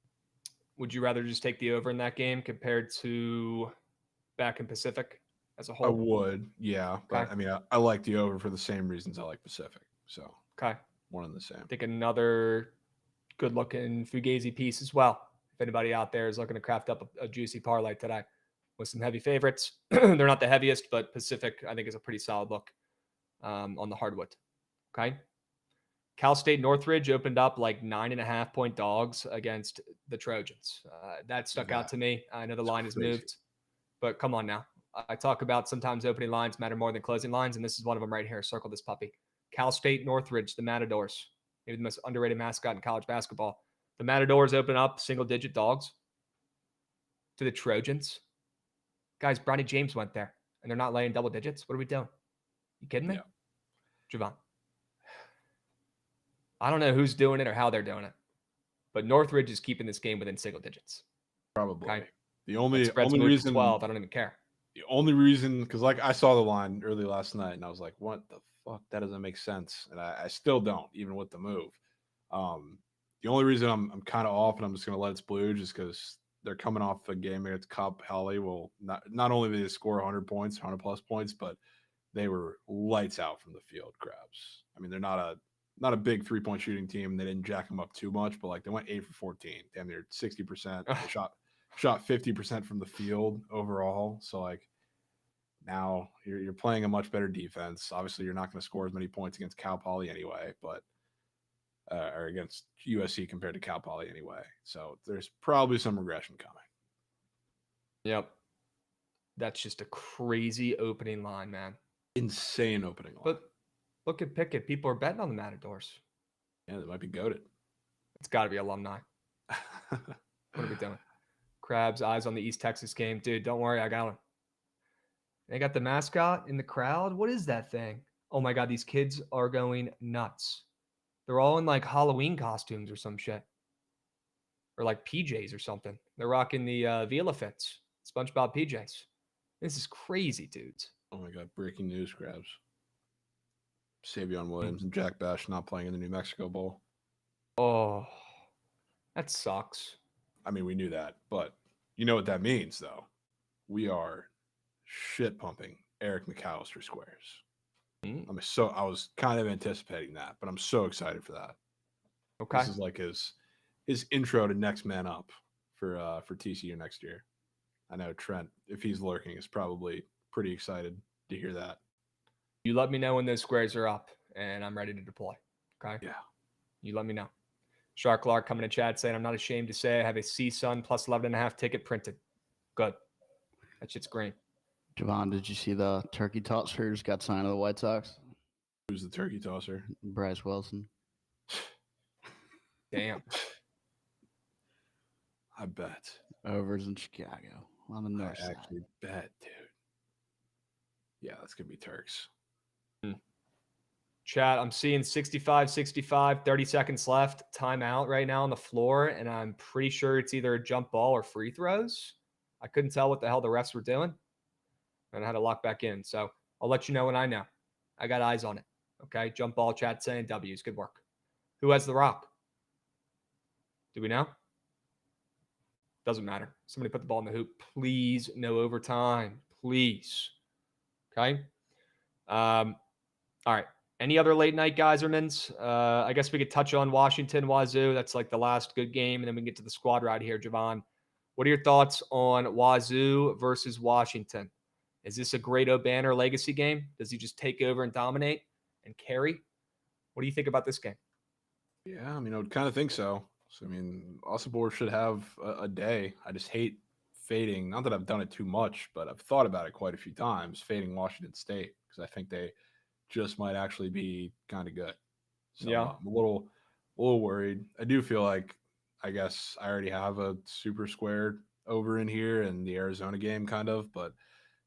Would you rather just take the over in that game compared to back in Pacific as a whole? I would, yeah. Okay. But I mean, I like the over for the same reasons I like Pacific. So okay, one and the same. I think another good-looking Fugazi piece as well. If anybody out there is looking to craft up a juicy parlay today with some heavy favorites, they're not the heaviest, but Pacific I think is a pretty solid look on the hardwood. Okay. Cal State Northridge opened up like 9.5-point dogs against the Trojans. That stuck out to me. I know the line has moved, but come on now. I talk about sometimes opening lines matter more than closing lines, and this is one of them right here. Circle this puppy. Cal State Northridge, the Matadors, maybe the most underrated mascot in college basketball. The Matadors open up single-digit dogs to the Trojans. Guys, Bronny James went there, and they're not laying double digits. What are we doing? You kidding me? Yeah. Jovan. I don't know who's doing it or how they're doing it, but Northridge is keeping this game within single digits. Probably. Okay? The only Spread's only moved to reason 12. I don't even care. The only reason, because like I saw the line early last night and I was like, what the fuck? That doesn't make sense. And I still don't, even with the move. The only reason I'm kind of off and I'm just going to let it splooge is because they're coming off a game against Cobb Holly. Well, not only did they score 100 points, 100 plus points, but they were lights out from the field, Krabs. I mean, they're not a big 3-point shooting team. They didn't jack them up too much, but like they went 8 for 14. Damn near 60%. They shot 50% from the field overall. So like now you're playing a much better defense. Obviously, you're not going to score as many points against Cal Poly anyway, but or against USC compared to Cal Poly anyway. So there's probably some regression coming. Yep. That's just a crazy opening line, man. Insane opening line. But look at Pickett. People are betting on the Matadors. Yeah, they might be goated. It's got to be alumni. What are we doing? Krabs, eyes on the East Texas game. Dude, don't worry. I got him. They got the mascot in the crowd. What is that thing? Oh my God, these kids are going nuts. They're all in like Halloween costumes or some shit. Or like PJs or something. They're rocking the Vila Fits. SpongeBob PJs. This is crazy, dudes. Oh my God, breaking news, Krabs. Savion Williams and Jack Bash not playing in the New Mexico Bowl. Oh, that sucks. I mean, we knew that, but you know what that means, though. We are shit pumping Eric McAllister squares. I was kind of anticipating that, but I'm so excited for that. Okay. This is like his intro to next man up for TCU next year. I know Trent, if he's lurking, is probably pretty excited to hear that. You let me know when those squares are up, and I'm ready to deploy. Okay? Yeah. You let me know. Shark Clark coming to chat saying, I'm not ashamed to say I have a CSUN plus 11.5 ticket printed. Good. That shit's green. Jovan, did you see the turkey tossers got signed to the White Sox? Who's the turkey tosser? Bryce Wilson. Damn. I bet. Overs in Chicago on the north side. I actually bet, dude. Yeah, that's going to be Turks. Chat, I'm seeing 65, 30 seconds left. Timeout right now on the floor, and I'm pretty sure it's either a jump ball or free throws. I couldn't tell what the hell the refs were doing, and I had to lock back in. So I'll let you know when I know. I got eyes on it. Okay, jump ball, chat saying W's. Good work. Who has the rock? Do we know? Doesn't matter. Somebody put the ball in the hoop. Please, no overtime. Please. Okay. All right. Any other late night geysermans? I guess we could touch on Washington Wazoo. That's like the last good game. And then we can get to the squad right here, Jovan. What are your thoughts on Wazoo versus Washington? Is this a great O'Banner legacy game? Does he just take over and dominate and carry? What do you think about this game? Yeah, I mean, I would kind of think so. So, I mean, Osibor should have a day. I just hate fading. Not that I've done it too much, but I've thought about it quite a few times, fading Washington State, because I think they just might actually be kind of good. So yeah. I'm a little worried. I do feel like, I guess I already have a super square over in here in the Arizona game kind of, but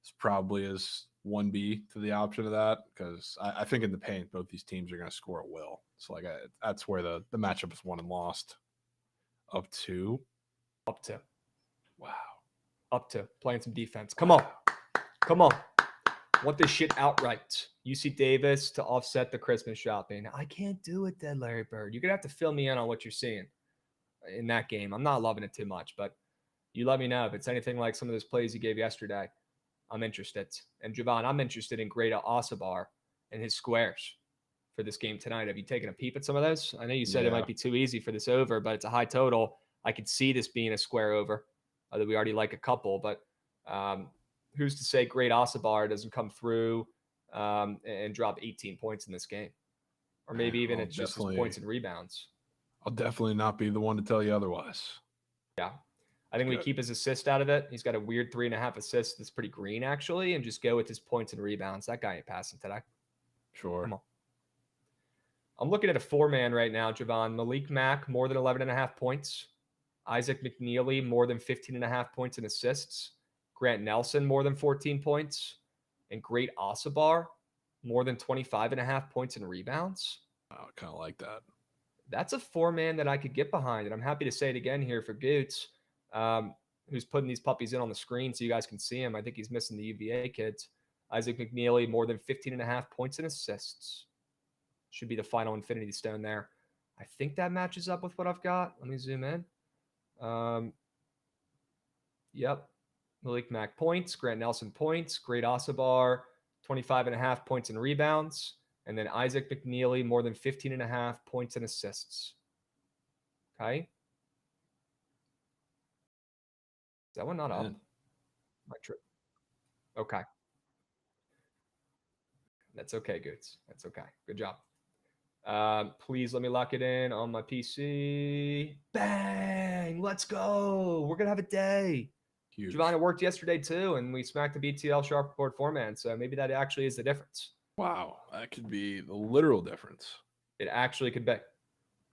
it's probably as 1B to the option of that, because I think in the paint, both these teams are going to score at will. So like that's where the matchup is won and lost. Up to. Wow. Up to playing some defense. Come on. Want this shit outright. UC Davis to offset the Christmas shopping. I can't do it then, Larry Bird. You're going to have to fill me in on what you're seeing in that game. I'm not loving it too much, but you let me know if it's anything like some of those plays you gave yesterday. I'm interested. And Jovan, I'm interested in Greta Osabar and his squares for this game tonight. Have you taken a peep at some of those? I know you said it might be too easy for this over, but it's a high total. I could see this being a square over. That we already like a couple, but who's to say Great Osabar doesn't come through and drop 18 points in this game? Or maybe even it's just his points and rebounds. I'll definitely not be the one to tell you otherwise. Yeah. I think we keep his assist out of it. He's got a weird 3.5 assists that's pretty green, actually, and just go with his points and rebounds. That guy ain't passing today. Sure. Come on. I'm looking at a 4-man right now, Jovan. Malik Mack, more than 11.5 points. Isaac McNeely, more than 15.5 points and assists. Grant Nelson, more than 14 points. And Great Osabar, more than 25.5 points and rebounds. I kind of like that. That's a 4-man that I could get behind. And I'm happy to say it again here for Goots, who's putting these puppies in on the screen so you guys can see him. I think he's missing the UVA kids. Isaac McNeely, more than 15.5 points and assists. Should be the final Infinity Stone there. I think that matches up with what I've got. Let me zoom in. Yep. Malik Mack points, Grant Nelson points, Great Asabar, 25.5 points and rebounds. And then Isaac McNeely, more than 15.5 points and assists. Okay. Is that one not up? My trip. Okay. That's okay, Goots. That's okay. Good job. Please let me lock it in on my PC. Bang! Let's go. We're going to have a day. Huge. Jovan worked yesterday too, and we smacked the BTL Sharpboard 4-man. So maybe that actually is the difference. Wow. That could be the literal difference. It actually could be.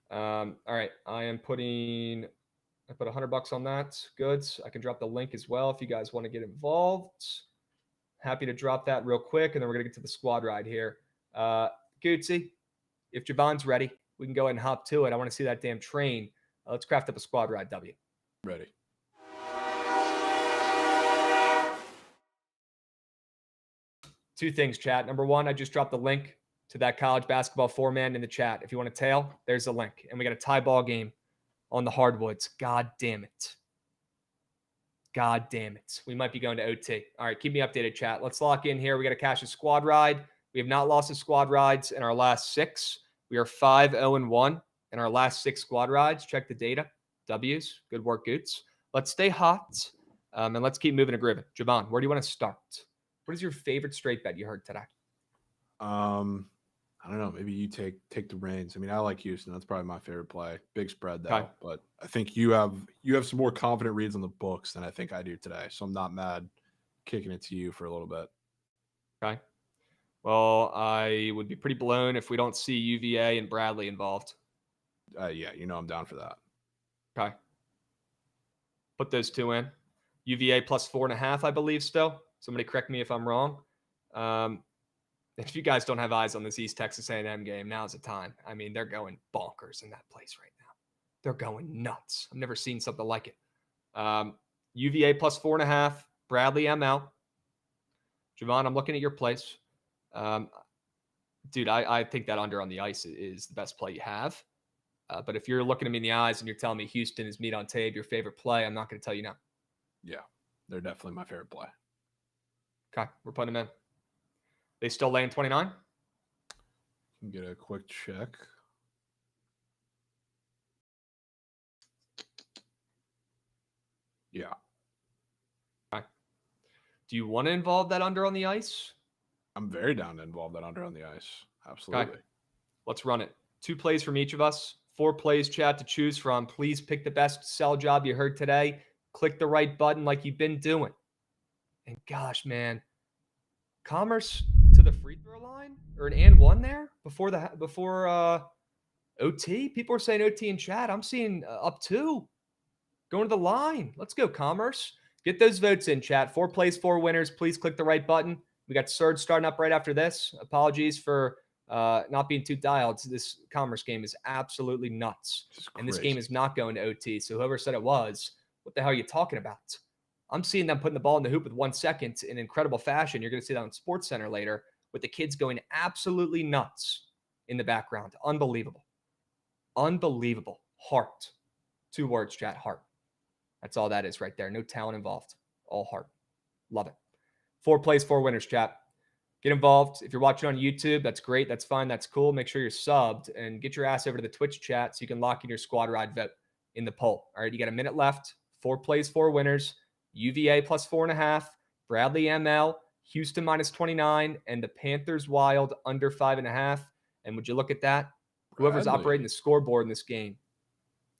All right. I put $100 on that. Goods. I can drop the link as well if you guys want to get involved. Happy to drop that real quick, and then we're going to get to the squad ride here. Gootsy, if Jovan's ready, we can go ahead and hop to it. I want to see that damn train. Let's craft up a squad ride, W. Ready. Two things, chat. Number one, I just dropped the link to that college basketball 4-man in the chat. If you want to tail, there's the link. And we got a tie ball game on the hardwoods. God damn it. God damn it. We might be going to OT. All right, keep me updated, chat. Let's lock in here. We got to cash a squad ride. We have not lost a squad rides in our last 6. We are 5-0-1 in our last 6 squad rides. Check the data. W's. Good work, Goots. Let's stay hot, and let's keep moving and grooving. Jovan, where do you want to start? What is your favorite straight bet you heard today? I don't know. Maybe you take the reins. I mean, I like Houston. That's probably my favorite play. Big spread though, Okay. But I think you have some more confident reads on the books than I think I do today. So I'm not mad kicking it to you for a little bit. Okay. Well, I would be pretty blown if we don't see UVA and Bradley involved. Yeah, I'm down for that. Okay. Put those 2 in. UVA plus 4.5, I believe still. Somebody correct me if I'm wrong. If you guys don't have eyes on this East Texas A&M game, now's the time. I mean, they're going bonkers in that place right now. They're going nuts. I've never seen something like it. UVA plus 4.5. Bradley ML. Jovan, I'm looking at your place. Dude, I think that under on the ice is the best play you have. But if you're looking at me in the eyes and you're telling me Houston is meat on tape, your favorite play, I'm not going to tell you no. Yeah, they're definitely my favorite play. Okay, we're putting them in. They still laying 29? Can get a quick check. Yeah. Okay. Do you want to involve that under on the ice? I'm very down to involve that under on the ice. Absolutely. Okay. Let's run it. 2 plays from each of us. 4 plays, chat, to choose from. Please pick the best sell job you heard today. Click the right button like you've been doing. And gosh, man, Commerce to the free throw line or an and 1 there before OT. People are saying OT in chat. I'm seeing up 2 going to the line. Let's go, Commerce. Get those votes in, chat. 4 plays, 4 winners. Please click the right button. We got Surge starting up right after this. Apologies for not being too dialed. This Commerce game is absolutely nuts. And this game is not going to OT. So whoever said it was, what the hell are you talking about? I'm seeing them putting the ball in the hoop with 1 second in incredible fashion. You're going to see that on SportsCenter later with the kids going absolutely nuts in the background. Unbelievable. Unbelievable. Heart. 2 words, chat. Heart. That's all that is right there. No talent involved. All heart. Love it. 4 plays, 4 winners, chat. Get involved. If you're watching on YouTube, that's great. That's fine. That's cool. Make sure you're subbed and get your ass over to the Twitch chat so you can lock in your squad ride vote in the poll. All right, you got a minute left. 4 plays, 4 winners. UVA plus 4.5. Bradley ML. Houston minus 29. And the Panthers Wild under 5.5. And would you look at that? Whoever's operating the scoreboard in this game.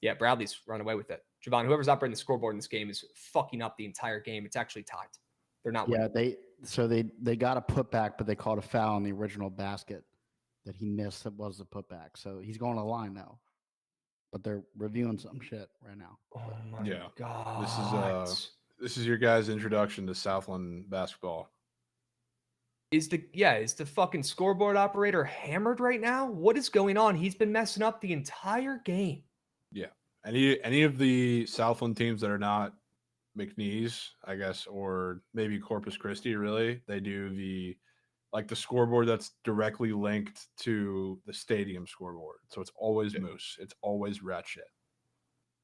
Yeah, Bradley's run away with it. Jovan, whoever's operating the scoreboard in this game is fucking up the entire game. It's actually tied. They're not winning. Yeah, they got a putback, but they called a foul on the original basket that he missed. That was the putback. So he's going to the line now. But they're reviewing some shit right now. Oh my God. This is your guys' introduction to Southland basketball. Is the fucking scoreboard operator hammered right now? What is going on? He's been messing up the entire game. Yeah. Any of the Southland teams that are not McNeese, I guess, or maybe Corpus Christi, really, they do the scoreboard that's directly linked to the stadium scoreboard. So it's always Moose. It's always rat shit.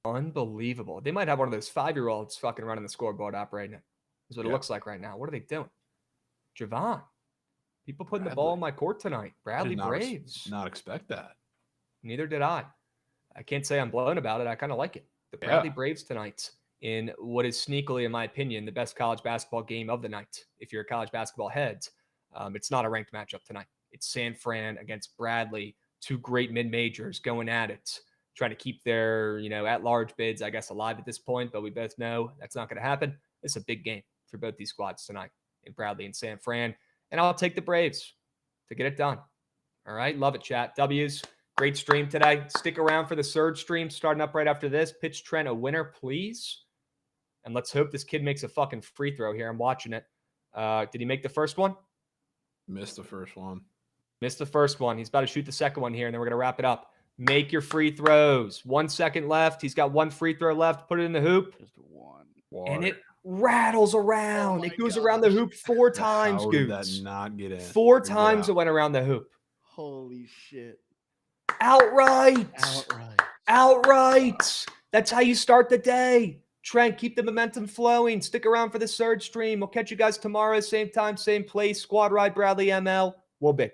Unbelievable. They might have one of those 5-year-olds fucking running the scoreboard operating it. Is what it looks like right now. What are they doing? Jovan. People putting the ball in my court tonight. Bradley Braves. Not expect that. Neither did I. I can't say I'm blown about it. I kind of like it. The Bradley Braves tonight in what is sneakily, in my opinion, the best college basketball game of the night. If you're a college basketball head, it's not a ranked matchup tonight. It's San Fran against Bradley, two great mid-majors going at it, trying to keep their, at-large bids, I guess, alive at this point. But we both know that's not going to happen. It's a big game for both these squads tonight in Bradley and San Fran. And I'll take the Braves to get it done. All right. Love it, chat. W's. Great stream today. Stick around for the surge stream starting up right after this. Pitch Trent a winner, please. And let's hope this kid makes a fucking free throw here. I'm watching it. Did he make the first one? Missed the first one. Missed the first one. He's about to shoot the second one here, and then we're going to wrap it up. Make your free throws. 1 second left. He's got one free throw left. Put it in the hoop. Just one. And it rattles around. It goes around the hoop 4 times, Gooch. How did that not get in? 4 times it went around the hoop. Holy shit. Outright. Outright. That's how you start the day. Trent, keep the momentum flowing. Stick around for the surge stream. We'll catch you guys tomorrow, same time, same place. Squad Ride Bradley ML. We'll be.